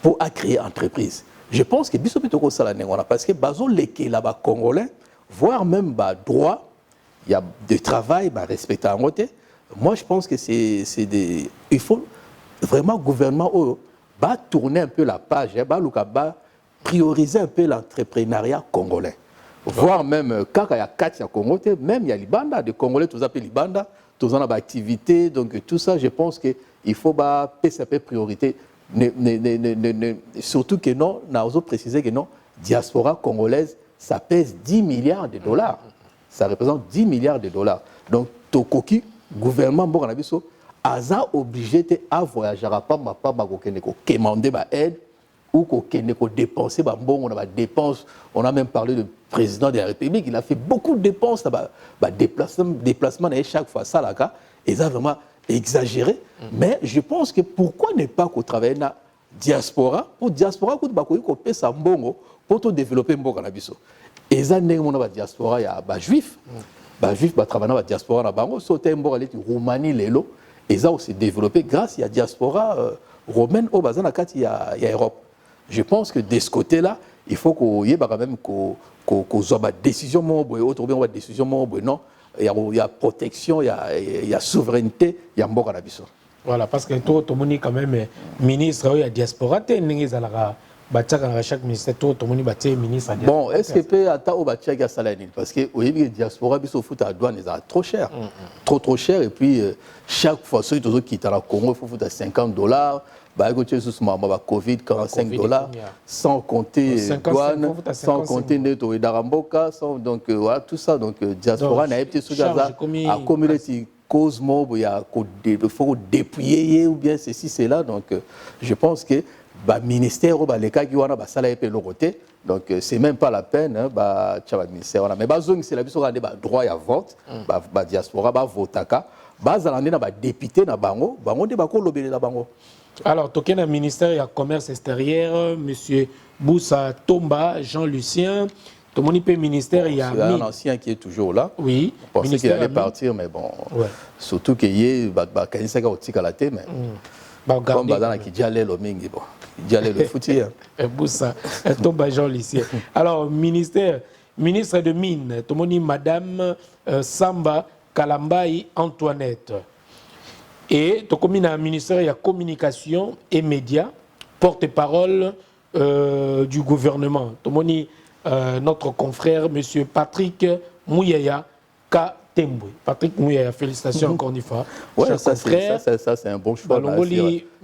pour créer entreprise. Je pense que biso pitoko sala ndenge parce que bazo leke là ba congolais voire même bah, droit, il y a de travail, bah, respecter en côté. Moi, je pense que c'est des... Il faut vraiment, le gouvernement, bah, tourner un peu la page, bah, prioriser un peu l'entrepreneuriat congolais. Voire même, quand il y a 4 Congo, même il y a Libanda, des Congolais, tous appellent Libanda, tous en activité, donc tout ça, je pense qu'il faut bah, payer un peu priorité. Surtout que non, on a précisé que non, diaspora congolaise, ça pèse 10 milliards de dollars. Ça représente 10 milliards de dollars. Donc, Tokoki, gouvernement, bon, a obligé de voyager à pas commander ma aide ou dépenser bon, on a dépenses. On a même parlé du président de la République. Il a fait beaucoup de dépenses, déplacement chaque fois ça là, et ça vraiment exagéré. Mais je pense que pourquoi ne pas travailler dans la diaspora pour diaspora pour tout développer mboka na biso. Et ça ndenge mona ba diaspora ya ba juif. Ba juif ba travailler na ba diaspora na bango sauter mboka leti Roumanie lelo et ça aussi développé grâce à diaspora romaine au bazana kati ya Europe. Je pense que de ce côté-là, il faut qu'on y ait quand même qu'on soit ba décision mo boy autre bien ba décision mo boy non, il y a protection, il y a souveraineté, il y a mboka na biso. Voilà parce que tout le monde quand même ministre ya diaspora te ndenge zalaka. Chaque ministère, tout le monde est ministre. Bon, est-ce que peut attendre au salaire parce que oui, la diaspora, il faut à douane, c'est trop cher. Trop cher. Et puis, chaque fois, ceux qui quittent le Congo, il faut foutre $50. Bah, écoutez, sous ma Covid, $45, sans compter douane, sans compter Neto et Daramboka, donc voilà, tout ça. Donc, diaspora, n'a pas été à communauté Cosmo, il faut dépouiller ou bien ceci, c'est là. Donc, je pense que le ministère les cas qui ont salaire et côté donc c'est même pas la peine bah ministère mais c'est la biso droit à vote diaspora votaka député na bango de bako lobele na bango. Alors token na ministère ya commerce extérieur monsieur Boussa Tomba Jean-Lucien tout le monde peut ministère il y a un ancien qui est toujours là. Oui, je pensais qu'il allait partir mais bon surtout qu'il y a kanisa ka otika la te mais comme bazana qui diale lo mingi bon diale le fouti Boussa Tomba Jean-Lucien. Alors ministre de mines tout le monde madame Samba Kalambai Antoinette et tout comme na ministère il y a communication et médias porte-parole du gouvernement tout le monde notre confrère monsieur Patrick Mouyaya Katembwe. Patrick Mouyaya, félicitations encore une fois. Ouais, ça c'est un bon choix.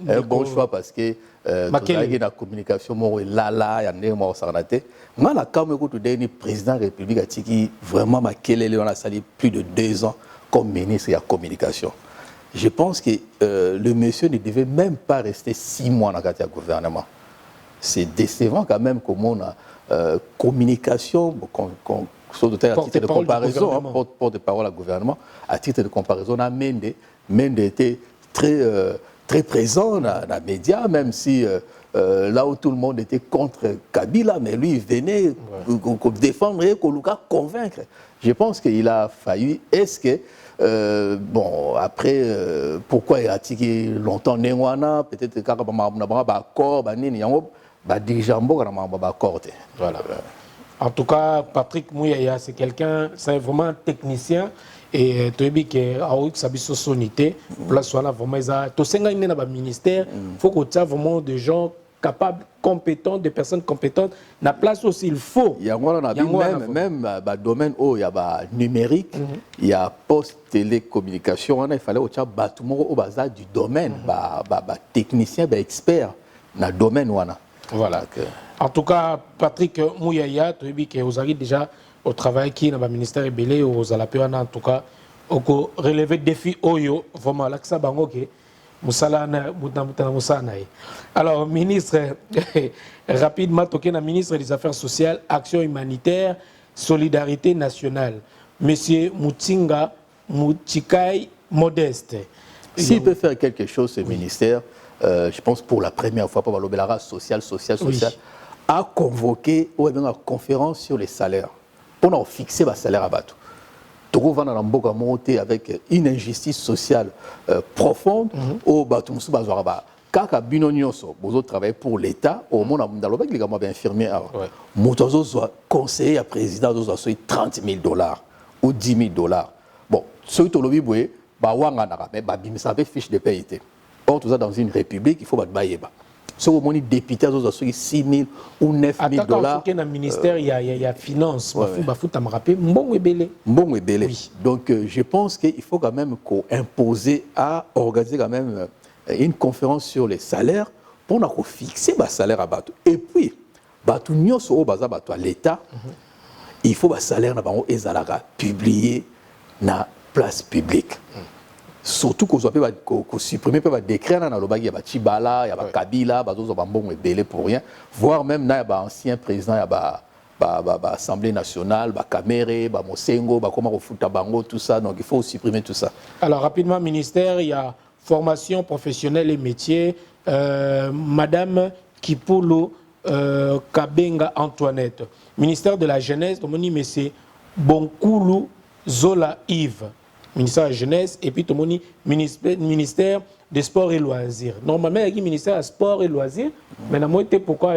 Un bon choix parce que la communication là il y a des morts sarnaté. Moi la quand le président de la République a dit vraiment Makélélé on a sali plus de 2 ans comme ministre de la communication. Je pense que le monsieur ne devait même pas rester 6 mois dans le gouvernement. C'est décevant quand même comment on a communication, à titre de comparaison, porte-parole au gouvernement, à titre de comparaison, Mende était très présent dans les médias, même si là où tout le monde était contre Kabila, mais lui il venait défendre et convaincre. Je pense qu'il a failli. Est-ce que, bon, après, pourquoi il a tiré longtemps Néwana, peut-être qu'il y a un accord, voilà. En tout cas, Patrick Mouyaya, c'est quelqu'un, c'est vraiment un technicien. Et tu as dit que ça a sonité. Place voilà vraiment tout ça dans ministère. Faut que tu aies vraiment des gens capables, compétents, des personnes compétentes. La place aussi il faut. Il y a même domaine où il y a numérique, il y a post télécommunication. Il fallait que bâtiment au bazar du domaine, technicien, expert dans le domaine. Voilà. En tout cas, Patrick Mouyaya, tu as dit que vous avez déjà au travail qui dans le ministère belé aux alapéana en tout cas au relever défi oyo vraiment là que ça bango que musala na musana. Alors ministre rapidement toqué na ministre des Affaires sociales, action humanitaire, solidarité nationale, monsieur Mutinga Mutikai Modeste. S'il peut faire quelque chose, ce ministère, je pense pour la première fois, pour l'Obelara social, a convoqué ou bien une conférence sur les salaires. On a fixé le salaire à Batou. Togo va dans Mboka monter avec une injustice sociale profonde au Batou Moussou Bazouaraba. Kaka binonioso, vous travaillez pour l'État, au monde dans le les gamins infirmiers, Moutozo soit conseiller à président, doit soit $30,000 ou $10,000. Bon, ceux qui ont le biboué, mais ça fait fiche de paye. Or, tout ça dans une république, il faut bailler. Si vous avez député, vous avez $6,000 ou $9,000. Dans le ministère, il y a finance. Donc, je pense qu'il faut quand même imposer à organiser quand même une conférence sur les salaires pour fixer le salaire à Batou. Et puis, Batou à l'État, il faut que le salaire soit publié dans la place publique. Surtout qu'on soit supprimer le décret dans le il y a Chibala, il y a Kabila, il y a pour rien, voire même il y a ancien président, il y a l'Assemblée nationale, Kamere, Mosengo, comment Bango, tout ça, donc il faut supprimer tout ça. Alors rapidement, ministère, il y a formation professionnelle et métiers, Madame Kipulu Kabenga Antoinette, ministère de la jeunesse, mais c'est Bonkoulou Zola Yves. Ministère de la jeunesse et puis tout le monde ministère des sports et loisirs. Normalement, il y a un ministère des sports et loisirs, mais dans moi, pourquoi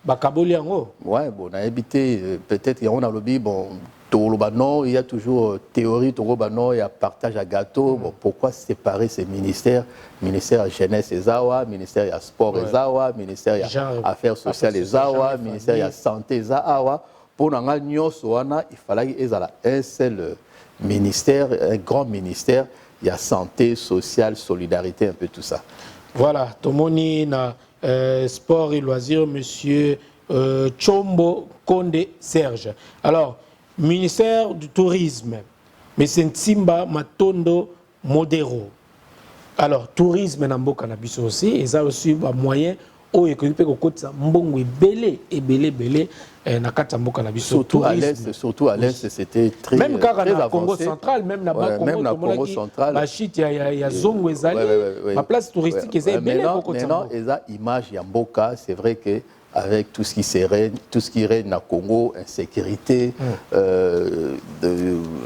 Bakaboli en haut? Ouais, bon, on a habité, peut-être, il y a un lobby, bon, il y a toujours théorie, il y a partage à gâteau. Bon, pourquoi séparer ces ministères? Ministère de la jeunesse et Zawa, ministère de sport et Zawa, ministère des affaires sociales et Zawa, ministère de la santé et Zawa. Pour nous, il fallait qu'il y ait un seul ministère, un grand ministère, il y a santé, sociale, solidarité, un peu tout ça. Voilà, Tomoni na sport et loisirs, monsieur Chombo Konde Serge. Alors, ministère du tourisme, monsieur Ntimba Matondo Modero. Alors, tourisme na mboka na biso aussi, et ça aussi un moyen où il y a mbongo belé na kata mboka na biso. Surtout à l'est, c'était très même quand très avancé. Congo central, même na Congo central, il y a zongo ezali, ma place touristique est belé beaucoup. Maintenant, eza image ya mboka, c'est vrai que avec tout ce qui règne na Congo, insécurité,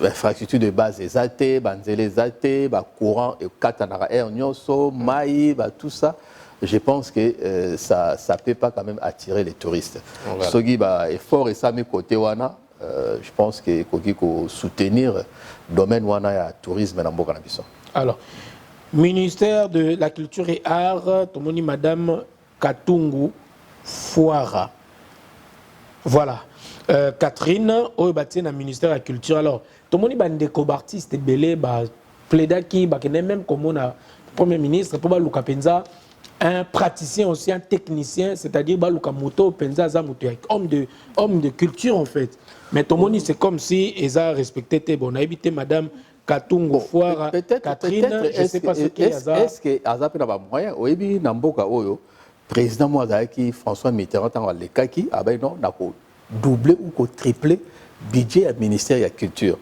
infrastructure de base ezate, banzele ezate, courant et katanara air nyoso, mai, tout ça. Je pense que ça ne peut pas quand même attirer les touristes. Ce qui est effort et ça, mes côtés, je pense qu'il faut soutenir le domaine du tourisme dans le Bénin. Alors, ministère de la Culture et Arts, Madame Katungu Fouara. Voilà. Catherine, au ministère de la Culture. Alors, tout le monde est des artistes belé, plaidaki, même comme on a Premier ministre, pour Luka Penza. Un praticien aussi, un technicien, c'est-à-dire Baluka Moto, Penza, homme de culture en fait. Mais tout le monde, c'est comme si ils ont respecté, bon, on a évité Madame Katungu Fouara, Catherine, je ne sais pas ce qu'il y a. Est-ce que Azap n'a pas moyen? Oui, Namboka Oyo, président Mouazaki, François Mitterrand, le Kaki, non, n'a pas doublé ou triplé budget du ministère de la Culture.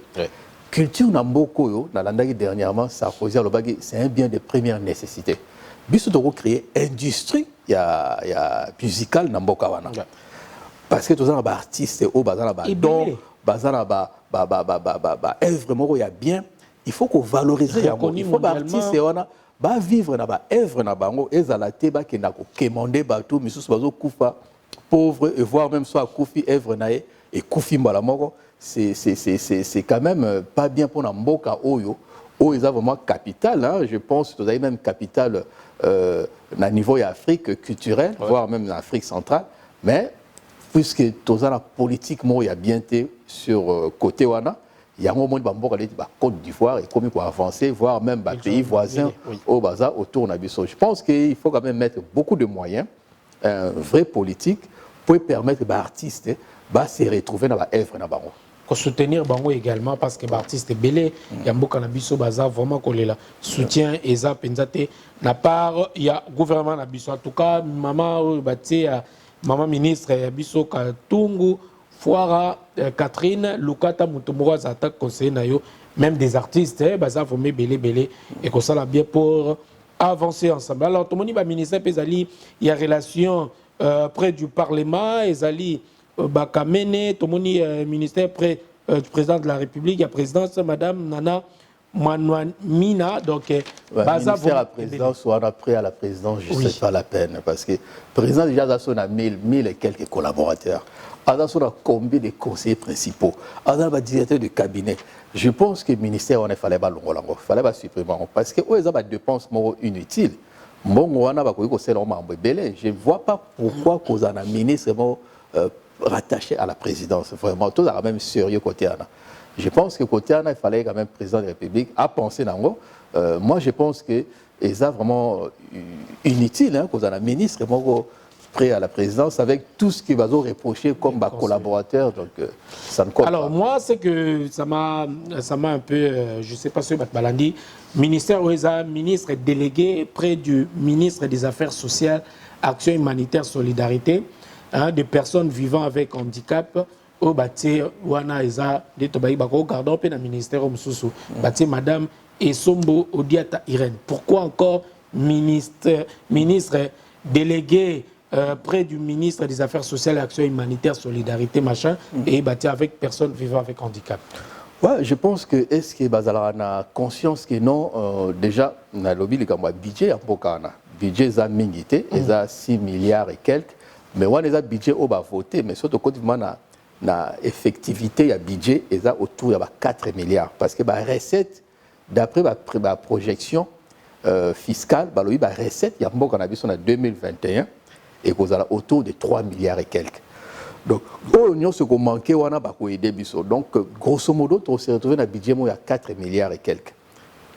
Culture Namboka Oyo, dans l'année dernièrement, c'est un bien de première nécessité. Biso to créer industrie ya musicale na mboka wana parce que tous les artistes au bazana ba don bazana ba œuvre moko ya bien il faut qu'on valorise il faut ba artiste wana ba vivre na ba œuvre na bango ezala te ba kenda ko commander bateau misusu bazo kufa pauvre et voir même soit kufi œuvre na et kufi mbala moko c'est quand même pas bien pour na mboka oyo. Ils ont vraiment capital, hein, je pense que vous avez même capital au niveau de l'Afrique culturelle, voire même en Afrique centrale. Mais puisque tout la politique, il y a bien été sur côté Wana, il y a un moment où il y a Côte d'Ivoire et comme il faut avancer, voire même les pays voisins au bazar autour de Nabiso. Je pense qu'il faut quand même mettre beaucoup de moyens, une vraie politique, pour permettre aux artistes de se retrouver dans l'œuvre. soutenir bango également parce que l'artiste belé yambo kanabiso baza vraiment kolela soutien eza penzate na part il y a gouvernement na biso en tout cas maman batie maman ministre ya biso Katungu Foira Catherine Lukata Mutomoro zata conseiller na yo même des artistes baza vraiment belé et que ça la bien pour avancer ensemble. Alors tout le monde ministère pesali il y a relation près du parlement ezali Bakamene, Tomoni ministère près du président de la République, il y a présidence Madame Nana Manouamina, donc ministère à la présidence, soit après à la présidence, je ne sais pas la peine, parce que le président déjà a 1000 et quelques collaborateurs. Il a combien de conseillers principaux, il a directeur de cabinet. Je pense que le ministère, il fallait pas supprimer, parce que ils ont des dépenses inutiles. Je ne vois pas pourquoi qu'on a un ministre rattaché à la présidence. Vraiment, tout est même sérieux côté Anna. Je pense que côté Anna, il fallait quand même le président de la République à penser dans moi, je pense que c'est vraiment inutile hein, qu'on a un ministre prêt à la présidence avec tout ce qui va nous reprocher comme collaborateur. Donc, ça ne compte alors, pas. moi, c'est que ça m'a un peu, je ne sais pas si Balandi, ministère OESA, ministre délégué près du ministre des Affaires sociales, Action humanitaire, solidarité. Hein, des personnes vivant avec handicap au bâti wana eza de tobayi bako gardons pe na ministère omsusu bâti madame Esombo Odiata Irène. Pourquoi encore ministre délégué près du ministre des Affaires sociales, Action humanitaire, solidarité machin et bâti avec personnes vivant avec handicap? Ouais, je pense que est-ce que bazala na conscience que non déjà na lobby le kamwa budget en pokana budget za mingité eza 6 milliards et quelques. Mais on a un budget au bas voté, mais surtout quand on a la effectivité, il y a budget et ça autour de 4 milliards. Parce que la recette, d'après la projection fiscale, la recette, il y a beaucoup qu'on a vu en 2021 et qu'on a autour de 3 milliards et quelques. Donc, ce qu'on manquait, on a aidé. Donc, grosso modo, on s'est retrouvé dans un budget il y a 4 milliards et quelques.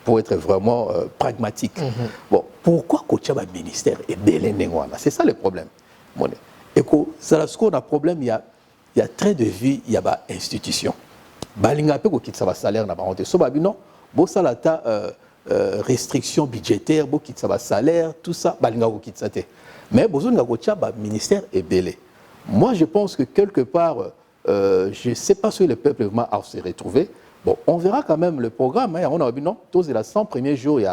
Pour être vraiment pragmatique. Bon, pourquoi le ministère est belé? C'est ça le problème. Et ça a un problème, il y a train de vie, il y a une institution. Balinga pe ko kitsa ba salaire na ba honte. So ba bino, bo salata restriction budgétaire, bo kitsa ba salaire, tout ça balinga ko kitsa te. Mais bozo nga ko tia ba ministère est belé. Moi je pense que quelque part je sais pas si le peuple vraiment a se retrouver. Bon, on verra quand même le programme hein, on a dit non, tous les 100 premiers jours il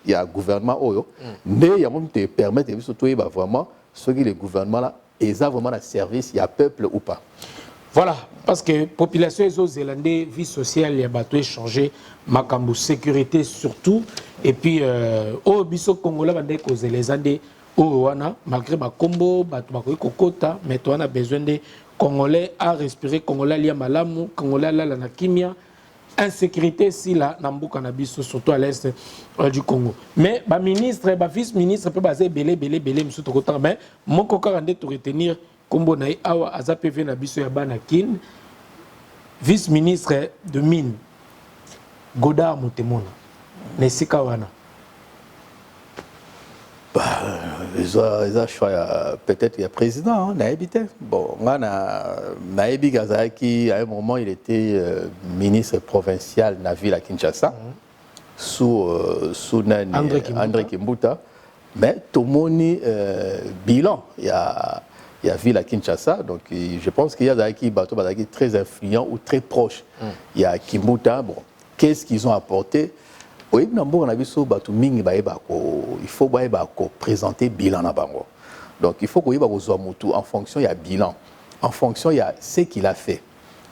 y a gouvernement oyo, mais il y a même te permettre surtout vraiment ce qui le gouvernement là et ça vraiment un service, il y a peuple ou pas. Voilà, parce que la population zélandaise, vie sociale, il y a bateau changé, makambo sécurité surtout, et puis au biso congolais va causer les andés au wana malgré ma combo, bateau kokota, mais on a besoin de congolais à respirer, congolais lié malamu, congolais la kimia, insécurité si la nambuka na biso surtout à l'est du Congo. Mais ba ministre, ba vice-ministre peut baser belé monsieur Tokota, mais mon coca rendé to retenir kombo na awa aza PV na biso ya banakin vice-ministre de mine Godard Mutemona nesika wana ils ont choix peut-être il y a président naïbité bon naïbi Gazaki à un moment il était ministre provincial na ville à Kinshasa sous André Kimbuta mais tout le monde bilan il y a ville à Kinshasa, donc je pense qu'il y a des bateaux très influents ou très proches. Il y a Kimbuta, bon, qu'est-ce qu'ils ont apporté? Oui, il faut présenter bilan na bango. Donc il faut qu'il y ait en fonction il y a bilan, en fonction il y a ce qu'il a fait.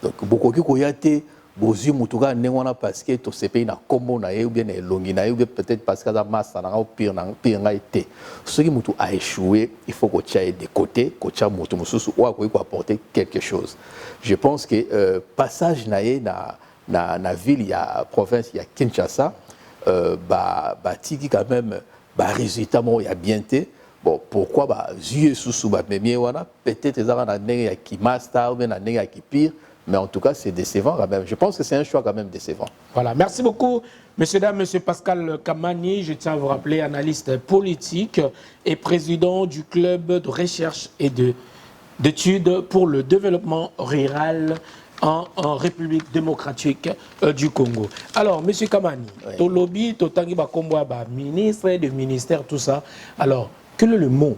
Donc beaucoup qui koyate bozu mutuga nengwana parce que to CPI na kombo na ou bien elongi na ou bien peut-être parce que ça massa na pire na été. Ce qui mutu a échoué, il faut qu'on tire de côté, qu'on tire mutu mususu ou quoi apporter quelque chose. Je pense que passage na ville il y a province il y a Kinshasa tiki quand même résultat il y a bien été. Bon, pourquoi yeux sous peut-être ils ont un qui master ou bien un qui pire. Mais en tout cas, c'est décevant quand même. Je pense que c'est un choix quand même décevant. Voilà, merci beaucoup, messieurs, dames, monsieur Pascal Kamani. Je tiens à vous rappeler, analyste politique et président du club de recherche et d'études pour le développement rural en République démocratique du Congo. Alors, M. Kamani, ton lobby, ton tangi bakombo ba ministre, de ministère, tout ça. Alors, quel est le mot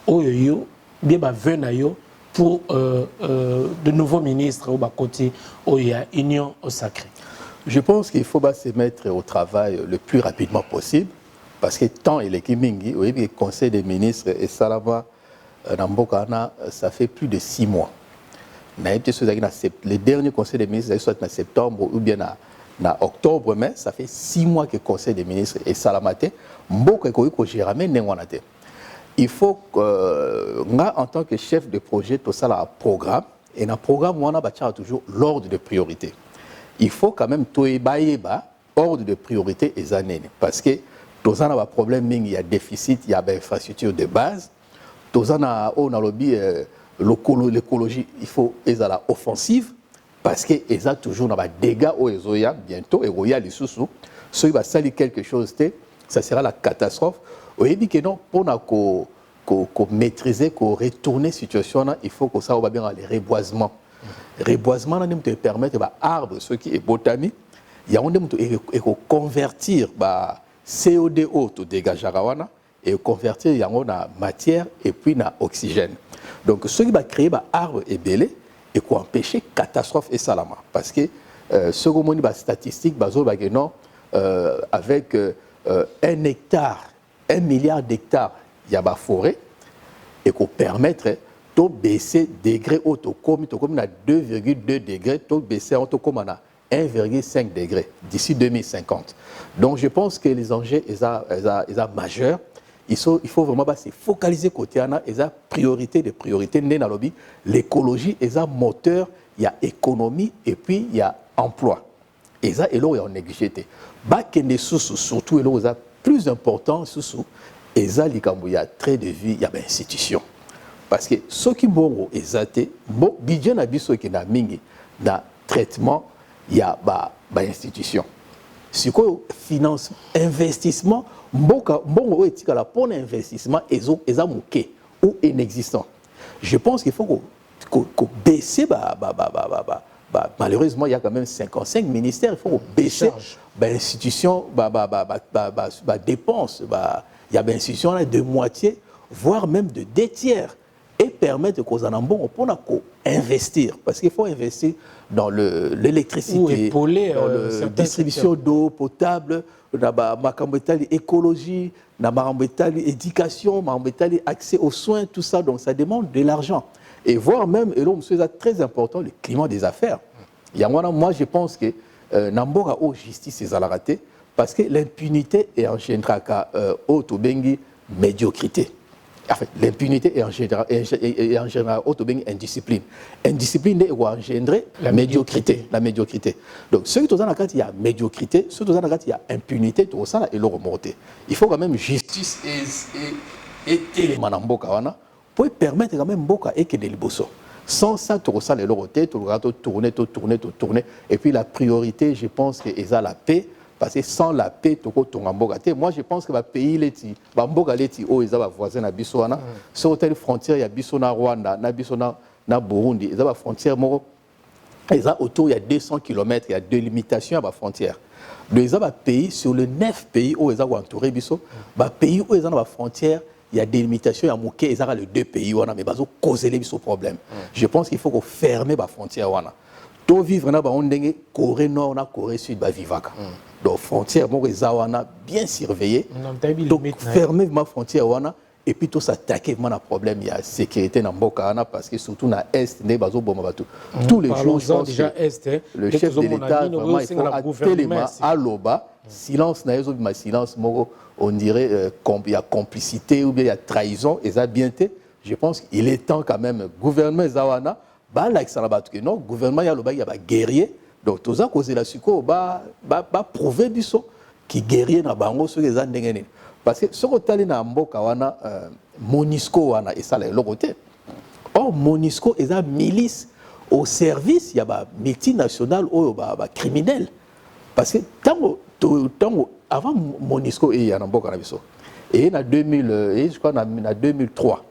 oyo bien ba venayo pour de nouveaux ministres au bas côté oya union au sacré? Je pense qu'il faut se mettre au travail le plus rapidement possible parce que tant il est Kimingi, oui, le Conseil des ministres et Salama Nambokana, ça fait plus de 6 mois. Le dernier Conseil des ministres, soit en septembre ou bien en octobre, mais ça fait 6 mois que le Conseil des ministres est salamate. Il faut que, en tant que chef de projet, tout ça a un programme. Et dans le programme, on a toujours l'ordre de priorité. Il faut quand même tout ordre de priorité et années. Parce que tout ça a un problème, il y a déficit, il y a une infrastructure de base. Tout ça a un lobby. L'écologie, il faut être offensive parce qu'ils ont toujours des dégâts au Ezoya bientôt et au Yali Soussou. Si il va salir quelque chose, ça sera la catastrophe. Et dit que non, pour maîtriser, pour retourner la situation, il faut que ça va bien les reboisements. Les reboisements nous permettent d'arbres, ceux qui sont botaniques, il y a un convertir CO2 au dégage et convertir en matière et puis en oxygène. Donc, ce qui va créer des arbres et belés et qui empêcher catastrophe et salama. Parce que ce qui est statistique, avec 1 hectare, 1 milliard d'hectares, il y a des forêts et qui permettre de baisser degrés comme à 2,2 degrés, de baisser comme à 1,5 degrés d'ici 2050. Donc, je pense que les enjeux sont majeurs. Il faut vraiment se focaliser côté Anna et la priorité des priorités l'écologie est un moteur, il y a économie et puis il y a emploi. Et ça et là il y a négligé. Surtout et là plus important et ça il y a trait de vie, il y a une institution. Parce que ceux qui sont exaté, bon budget na biso qui na mingi dans traitement, il y a une institution. Si quoi finance investissement bon etika pour l'investissement ils ont manqué ou inexistant. Je pense qu'il faut qu'on baisser malheureusement il y a quand même 55 ministères, il faut baisser l'institution dépenses il y a des institutions de moitié voire même de 2 tiers et permettre qu'aux en bon pour investir parce qu'il faut investir dans l'électricité, dans la distribution d'eau potable, dans l'écologie, dans l'éducation, dans l'accès aux soins, tout ça. Donc ça demande de l'argent. Et voire même, et là, c'est très important, le climat des affaires. Moi, je pense que Namboka au justice est à la rater parce que l'impunité est en général médiocrité. En fait, l'impunité est en général indiscipline. Indiscipline est engendrer la médiocrité. Donc, ceux qui sont dans la carte, il y a médiocrité, ceux qui sont dans la carte, il y a impunité, tout ça, et le remonter. Il faut quand même justice et télémanamboka pour permettre quand même Mboka et que des liboso. Sans ça, tout ça, les lorotés, tout tourner. Et puis la priorité, je pense que c'est la paix. Parce que sans la paix, moi je pense que le pays, les voisins na Bissoana, sur telle frontière, il y a Bissona Rwanda, na Burundi, il y a des frontières, autour il y a 200 km, il y a 2 limitations à la frontière. Donc il y a des pays, sur le 9 pays où ils ont entouré Bisso, les pays où ils ont la frontière, il y a des limitations, il y a Mouké, ils ont les 2 pays, mais ils ont causé les problèmes. Je pense qu'il faut fermer la frontière. Tout vivre dans la Corée Nord, la Corée Sud, vivaka. Donc, frontière, bien surveillée. Donc, fermer ma frontière, et puis tout s'attaquer à problème. Il y a sécurité dans Mbokana parce que surtout dans l'Est, tous les jours, je pense déjà le chef de l'État, vraiment, il faut tellement à l'Oba, silence, silence, on dirait qu'il y a complicité ou bien il y a trahison, et ça bien été. Je pense qu'il est temps quand même, gouvernement Zawana, non, gouvernement, il y a des guerriers. Donc, tout ça, cause la succo, prouver du saut qui guerrier na bango sur les andengene. Parce que ce que tu as Mboka wana Monisco wana et ça le côté. Or Monisco est une milice au service, il y a des multinationales ou des criminels. Parce que avant Monisco il y a Mboka na biso. Et en 2003.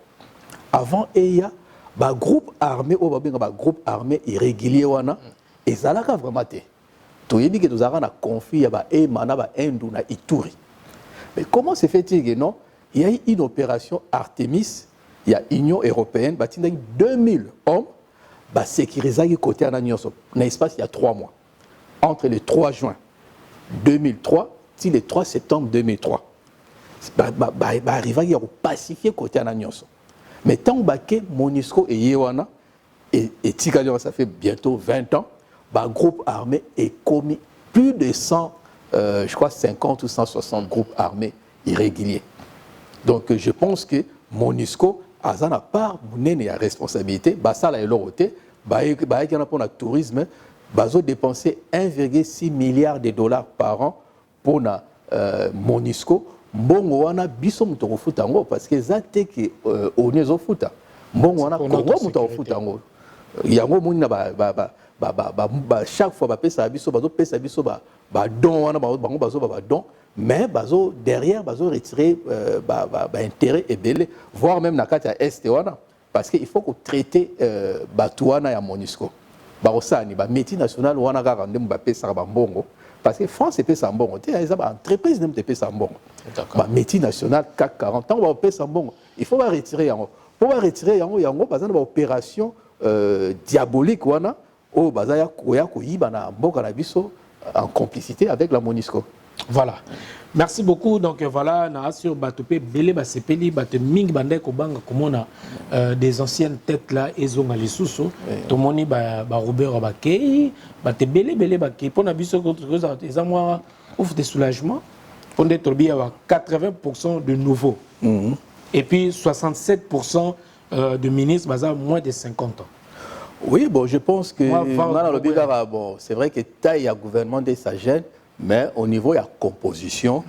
Avant il y a ba groupe armé au ba groupe armé irrégulier wana ezalaka vraiment te toyebi que nous avons un conflit ba emana ba Indu na Ituri. Mais comment se fait-il que non, il y a eu une opération Artemis, il y a Union européenne, bah, 2000 hommes, bah, sécurisés côté en Agnoso, dans l'espace il y a 3 mois, entre le 3 juin 2003 et le 3 septembre 2003. Arrivé à pacifier côté en Agnoso. Mais tant que Monusco et Yewana, et Tikalion, ça fait bientôt 20 ans, bah, groupe armé est commis plus de 100, je crois 50 ou 160 groupes armés irréguliers. Donc je pense que Monusco a une part de responsabilité. Ça là l'autorité, pour le tourisme, ils dépenser 1,6 milliard de dollars par an pour Monusco. Bon, on a biso muto futango parce que zate que on est au futa. Bon, on a quoi muto futango. Il y a un monde chaque fois ba pesa biso don wana ba don mais bazo derrière bazo retirer intérêt et belé voire même na kati ya est wana parce que il faut que traiter batuana ya Monusco ba osani ba métier national wana ka ndem ba pesa ba mbongo parce que France est pesa mbongo te eza ba entreprise ndem te pesa mbongo ba métier national CAC 40 ans ba pesa mbongo il faut ba retirer yango pour ba retirer yango bazana ba opération diabolique wana au bazaya koya koyiba na mboka na biso en complicité avec la Monusco. Voilà. Merci beaucoup. Donc voilà, na sur Batopé belé ba sepeli bat ming bande ko banga komona des anciennes têtes là ezonga lisusu to moni ba Robert Bakei bat belé ba ke pona biso ko eza moi ouf de soulagement pour des torbia 80% de nouveaux. Et puis 67% de ministres baza moins de 50 ans. Oui, bon, je pense que bon, c'est vrai que taille à gouvernement de sa gêne, mais au niveau de la composition,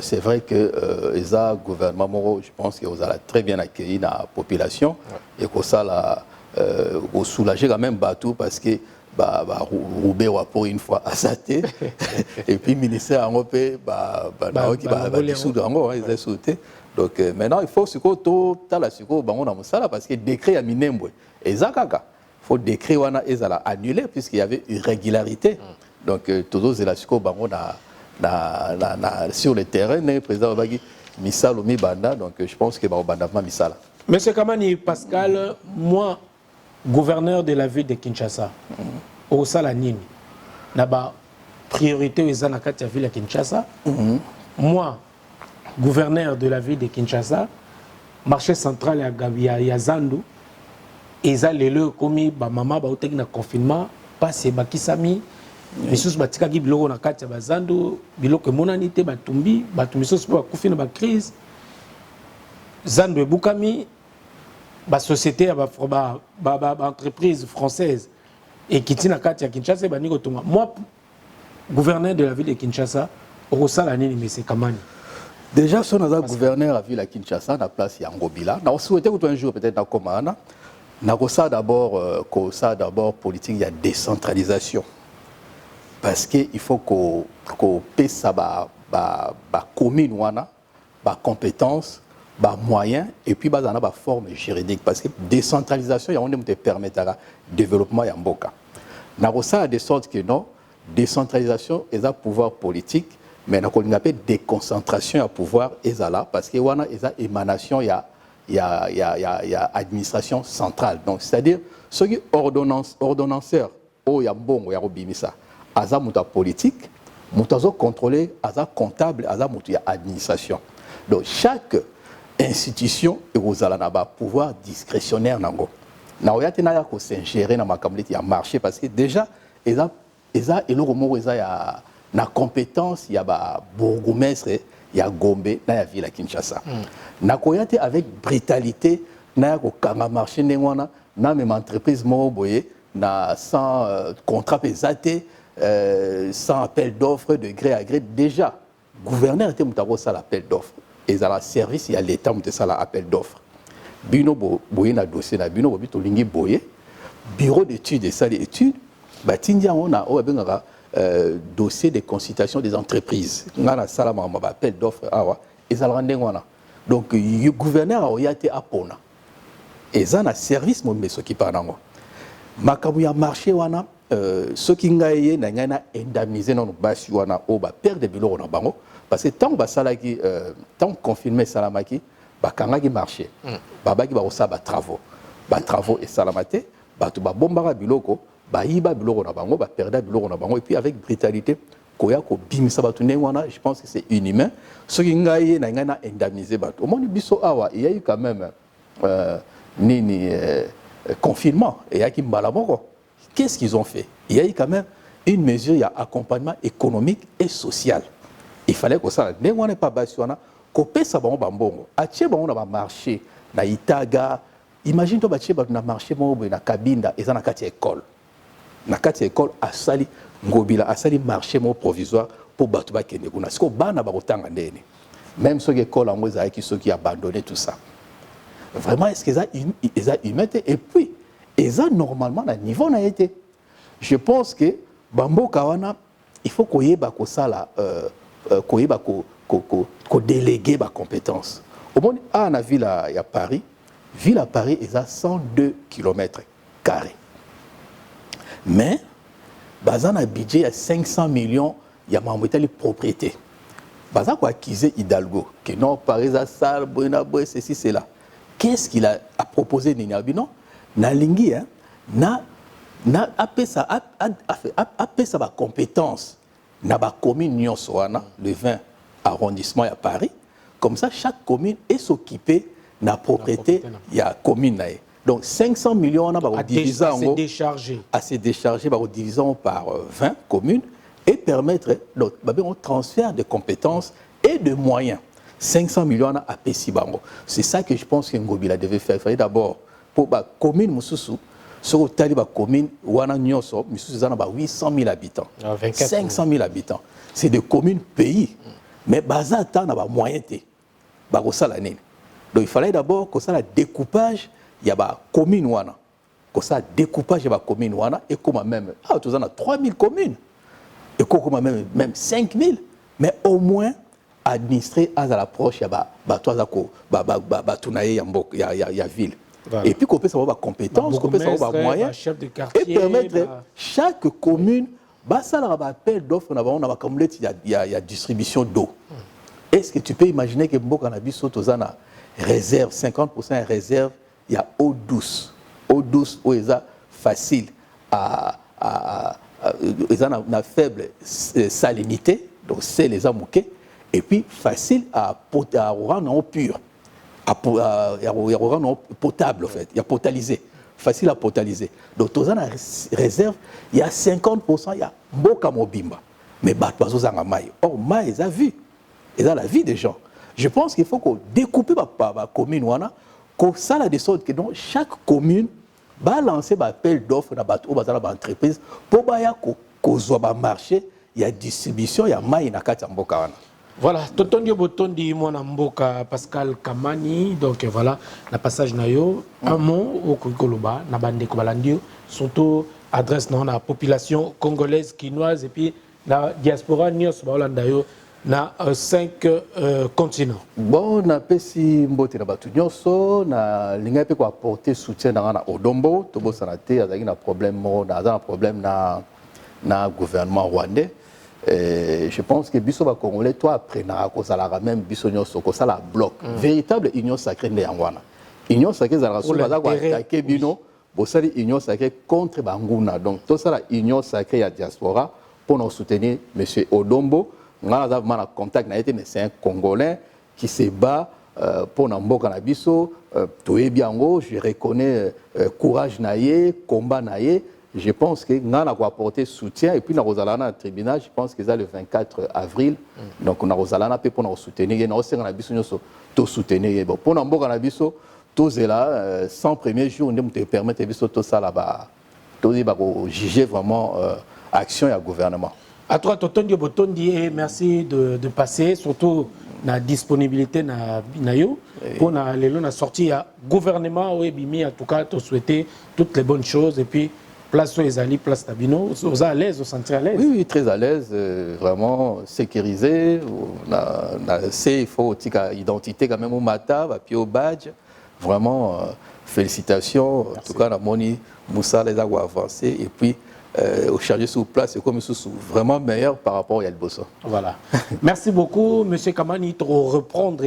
c'est vrai que les gouvernement, je pense que vous allez très bien accueillir la population et que ça la soulager quand même Batou parce que Roubaix va pour une fois à Saté et puis le ministère en Europé ils sauté. Donc maintenant il faut que tout la parce que décret à Minembwe et Zakaka. Il faut décrire wana ezala annulé puisqu'il y avait irrégularité. Donc tous les asiko bango sur le terrain le président Obagi Misalo Mibanda donc je pense que ba bandavement Misala. Monsieur Kamani Pascal, moi gouverneur de la ville de Kinshasa au sala nini na ba priorité ezana kati ya ville de Kinshasa. Moi gouverneur de la ville de Kinshasa marché central ya Zandu eza lelo komi ba mama ba oteki na confinement passe bakisami bisus batika ki biloko na kati ya bazando biloko monani te batumbi batumiso po bakufi na ba crise Zandu ebukami ba société ba entreprise française et kiti na kati ya Kinshasa ba niko tonga moi gouverneur de la ville de Kinshasa okosala nini monsieur Kamani. Déjà son gouverneur à ville à Kinshasa na place ya Ngobila na souhaité que un jour peut-être na komana. Nagosa d'abord politique, il y a décentralisation. Parce qu'il faut qu'on paie ça, commune, compétences, moyens, et puis on a forme juridique. Parce que décentralisation, il y a un permettre le développement de Mboka. Nagosa de sorte que non, décentralisation est un pouvoir politique, mais on a déconcentration à pouvoir est là, parce que on a émanation, il y a administration centrale. Donc, c'est-à-dire, ceux qui ordonnanceurs, il y a bon, il y a robimisa, aza muta politique, mutazo contrôlé, aza comptable, aza muta administration. Donc, chaque institution est aux alanaba pouvoir discrétionnaire nango. Na oyate na ya ko s'ingérer na makamleti ya marché parce que déjà, eza eloko moko eza ya na compétence, il y a ba bourgmestre, il y a Gombe, na ya ville à Kinshasa. Nakoyate avec brutalité na ko kanga marché ndengwana na même entreprise mo boye na sans contrat pesate sans appel d'offres de gré à gré déjà gouverneur était mutabo ça l'appel d'offres et dans la service il y a l'état muté ça l'appel d'offres bino boye na dossier na bino bobi to lingi boye bureau d'études et ça d'études batindia on a benga dossier de consultation des entreprises ngana sala ma appel d'offres awa et ça le ndengwana. Donc, le gouverneur a été appona. eza na service mobimba soki pa nango makambo ya marché wana soki ngai ye na ngai na indemniser nano basi wana o ba perdre biloko na bango parce que tant basalaki tant confinement esalamaki bakangaki marché babaki bakosala batravaux esalama te bato babombaka biloko bayiba biloko na bango baperda biloko na bango et puis avec brutalité koya kobimisa bato ndenge wana je pense que c'est inhumain soki ngai ye na ngai na indemniser bato omoni biso awa il y a eu quand même confinement et yaki mbala moko qu'est-ce qu'ils ont fait il y a eu quand même une mesure il y a accompagnement économique et social il fallait que ça ndenge wana pas basi wana kopesa bango bambongo atie bango na ba marché na Itaga imagine to batie bato na marché moko na Kabinda eza na kati ya école na kati ya école asali ngobila asali marché moko provisoire pour bato bakende kuna siko bana bakotanga ndene même soki école yango ezalaki soki abandonné tout ça vraiment est-ce que ça humain et puis eza normalement na niveau na été je pense que bamboka wana il faut koyeba kosala koyeba ko déléguer ba compétence au monde à la ville à Paris est à 102 km². Mais, bazan a budget à 500 millions, il y a les propriétés. Bazan quoi acquisé Hidalgo, que non, Paris a ça, ceci, c'est là. Qu'est-ce qu'il a proposé Ninabi? Non, na lingi, hein, na appelé ça ma compétence, na ba commune Nyonsoana, le 20 arrondissement à Paris. Comme ça, chaque commune est s'occuper de la propriété, il y a commune. Donc 500 millions à se décharger divisant par 20 communes et permettre un transfert de compétences et de moyens. 500 millions à Pessibango. C'est ça que je pense que Ngobila devait faire. Il fallait d'abord, pour la commune Moussoussou, sur le taliba commune, Wana Nyonso, Moussoussou, 800 000 habitants. 500 000 habitants. C'est des communes pays. Mais Bazata n'a pas moyen. Donc il fallait d'abord que ça le découpage, il y a la commune Wana. Que ça découpage, il y a la commune Wana. Et comme même, tu as 3000 communes. Et comme même 5000. Mais au moins, administrer à l'approche, il y a ville. Et puis qu'on peut savoir la compétence, qu'on peut savoir les moyens. Et permettre chaque commune, ça leur appel d'offres, il y a distribution d'eau. Est-ce que tu peux imaginer que Mboka Nabiso Tozana réserve, 50% réserve, il y a eau douce. Eau douce, où il est facile à faible salinité, donc c'est les amouqués, et puis facile à rendre en pur, à rendre potable en fait, il y a potalisé, facile à potaliser. Donc Tozana réserve, il y a 50%, il y a Mboka Mobimba, mais Batbazo Zangamaï. Or, Maï, ils ont vu. Et dans la vie des gens. Je pense qu'il faut qu'on découpe la commune, qu'on s'aille de sorte que dans chaque commune, va lancer un appel d'offres dans l'entreprise pour qu'on marché, il y a distribution, il y a maï na kati mboka. Voilà, Totondio Botondi mwana mboka Pascal Kamani, donc voilà, le passage nayo, un mot au Koloba, na bande Kobalandio, surtout adresse dans la population congolaise, quinoise et puis la diaspora Nios Baolandayo. Na 5 continents. Bon, na pesi mbote na batu nyonso na linga pe ko apporter soutien na Odombo to bo sanate azaki na problème na problème na gouvernement rwandais. Je pense que biso ba congolais toi après na ko sala même biso nyonso ko sala bloc véritable union sacrée nde yangwana. Union sacrée za raso baza ko attaquer bino bo sali union sacrée contre banguna. Donc to sala union sacrée ya diaspora pour nous soutenir monsieur Odombo. Contact, mais c'est un Congolais qui se bat pour Namboka Nabiso. Je reconnais courage naïe, combat naïe. Je pense que nous avons apporté soutien. Et puis, nous avons tribunal, je pense que c'est le 24 avril. Donc, nous avons pour nous soutenir. Nous avons soutenir. Pour Namboka Nabiso, tout est là. Sans premier jour, nous te permettre de tout ça là-bas. Tout juger vraiment action et gouvernement. À toi, Totondio Botondi, et merci de passer, surtout la disponibilité na yo pour la sortie à gouvernement ou bimi en tout cas te souhaiter toutes les bonnes choses et puis place aux ali place tabino aux à l'aise, au sentir à l'aise. Oui, très à l'aise, vraiment sécurisé. Il faut une identité quand même au matin, puis au badge. vraiment, félicitations. En tout cas, Moni Moussa les a avancé. Et puis, au chargé sur place, c'est comme vraiment meilleur par rapport à Yalboso. Voilà. Merci beaucoup, M. Kamani, pour reprendre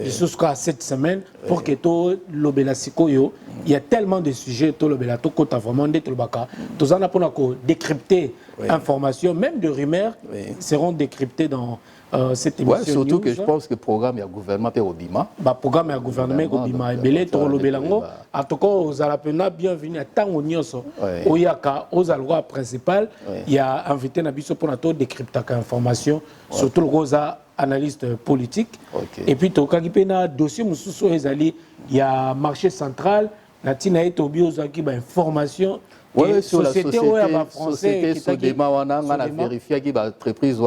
jusqu'à cette semaine pour que tout l'obélasiko, il y a tellement de sujets, tout l'obélato, qu'on a vraiment dit, tout le baka. Tout ça, on a décrypter informations, même de rumeurs, seront décryptées dans cette émission. Ouais, surtout que je pense que le programme est au gouvernement et au Bima. Le programme est au gouvernement et au Bima. Et belé, tout l'obélango. En tout cas, aux Alapena, bienvenue à Tango Nyoso. Au Yaka, aux Alwa principal, il y a invité Nabiso pour notre décrypter information, surtout le Rosa analyste politique. Et puis, tout le Kagipena, dossier Moussousso Ezali, il y a marché central, Natina et Tobio Zaki, information. Oui, sur la société Sodema, on a vérifié qu'il y a une entreprise.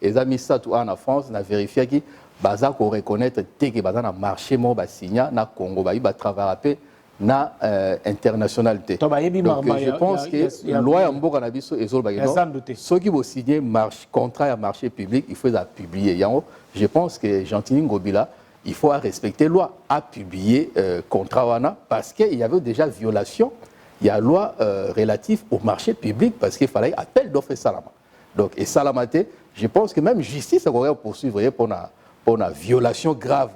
Les amis en France, on a vérifié que baza ko reconnaître que baza na marché mo ba signa na Congo ba travailler na internationalité. Donc je pense que loi ya mboka na biso ezol ba ceux qui vont signer contrat à marché public, il faut les publier. Je pense que Gentini Ngobila, il faut respecter loi à publier contrat wana parce qu'il y avait déjà violation. Il y a loi relative au marché public parce qu'il fallait appel d'offres Salama. Donc, et Salamate, je pense que même justice, on va poursuivre pour une violation grave.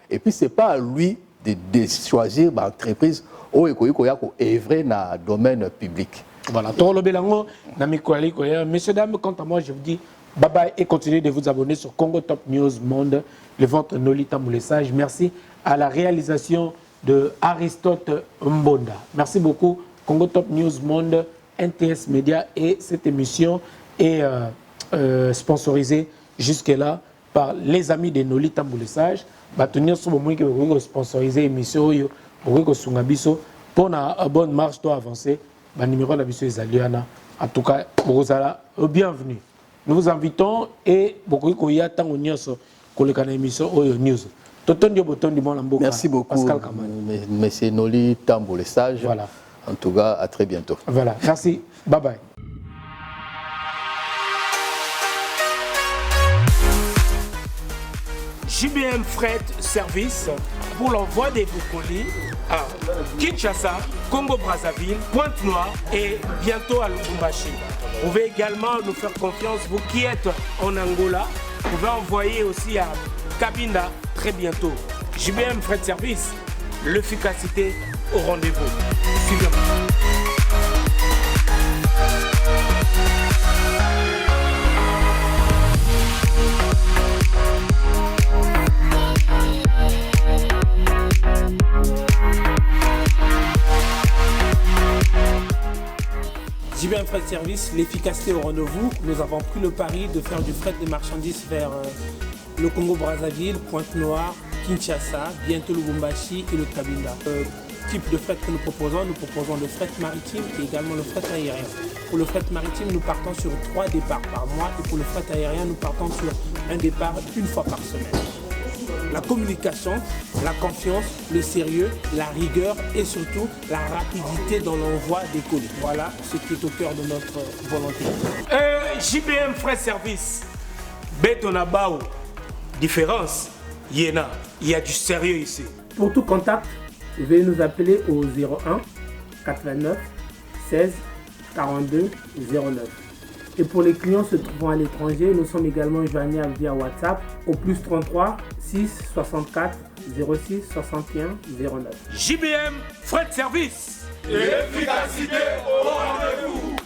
Et puis, ce n'est pas à lui de choisir l'entreprise où il faut œuvrer dans le domaine public. Voilà. Messieurs, dames, quant à moi, je vous dis bye bye et continuez de vous abonner sur Congo Top News Monde, le ventre Nolita Moulessage. Merci à la réalisation de Aristote Mbonda. Merci beaucoup, Congo Top News Monde, NTS Média, et cette émission est sponsorisée jusque-là par les amis de Nolita Moulessage. Tenir sur le moment que vous sponsoriser l'émission, pour une bonne marche doit avancer. Le numéro de la mission est Zaliana. En tout cas, vous allez bienvenue. Nous vous invitons et beaucoup de temps pour le émission News. Merci beaucoup, M. Noli Tamboulessage. Voilà. En tout cas, à très bientôt. Voilà, merci. Bye bye. JBM Fret Service pour l'envoi des colis à Kinshasa, Congo-Brazzaville, Pointe-Noire et bientôt à Lubumbashi. Vous pouvez également nous faire confiance, vous qui êtes en Angola, vous pouvez envoyer aussi à Cabinda très bientôt. JBM Fret Service, l'efficacité au rendez-vous. Suivez-moi. JBM Fret Service, l'efficacité au rendez-vous. Nous avons pris le pari de faire du fret de marchandises vers le Congo-Brazzaville, Pointe-Noire, Kinshasa, bientôt Lubumbashi et le Cabinda. Le type de fret que nous proposons le fret maritime et également le fret aérien. Pour le fret maritime, nous partons sur 3 départs par mois et pour le fret aérien, nous partons sur un départ une fois par semaine. La communication, la confiance, le sérieux, la rigueur et surtout la rapidité dans l'envoi des colis. Voilà ce qui est au cœur de notre volonté. JBM Fret Service, Betonabao, différence, il y a du sérieux ici. Pour tout contact, veuillez nous appeler au 01 89 16 42 09. Et pour les clients se trouvant à l'étranger, nous sommes également joignables via WhatsApp au plus 33 6 64 06 61 09. JBM Fret Service. L'efficacité au rendez-vous.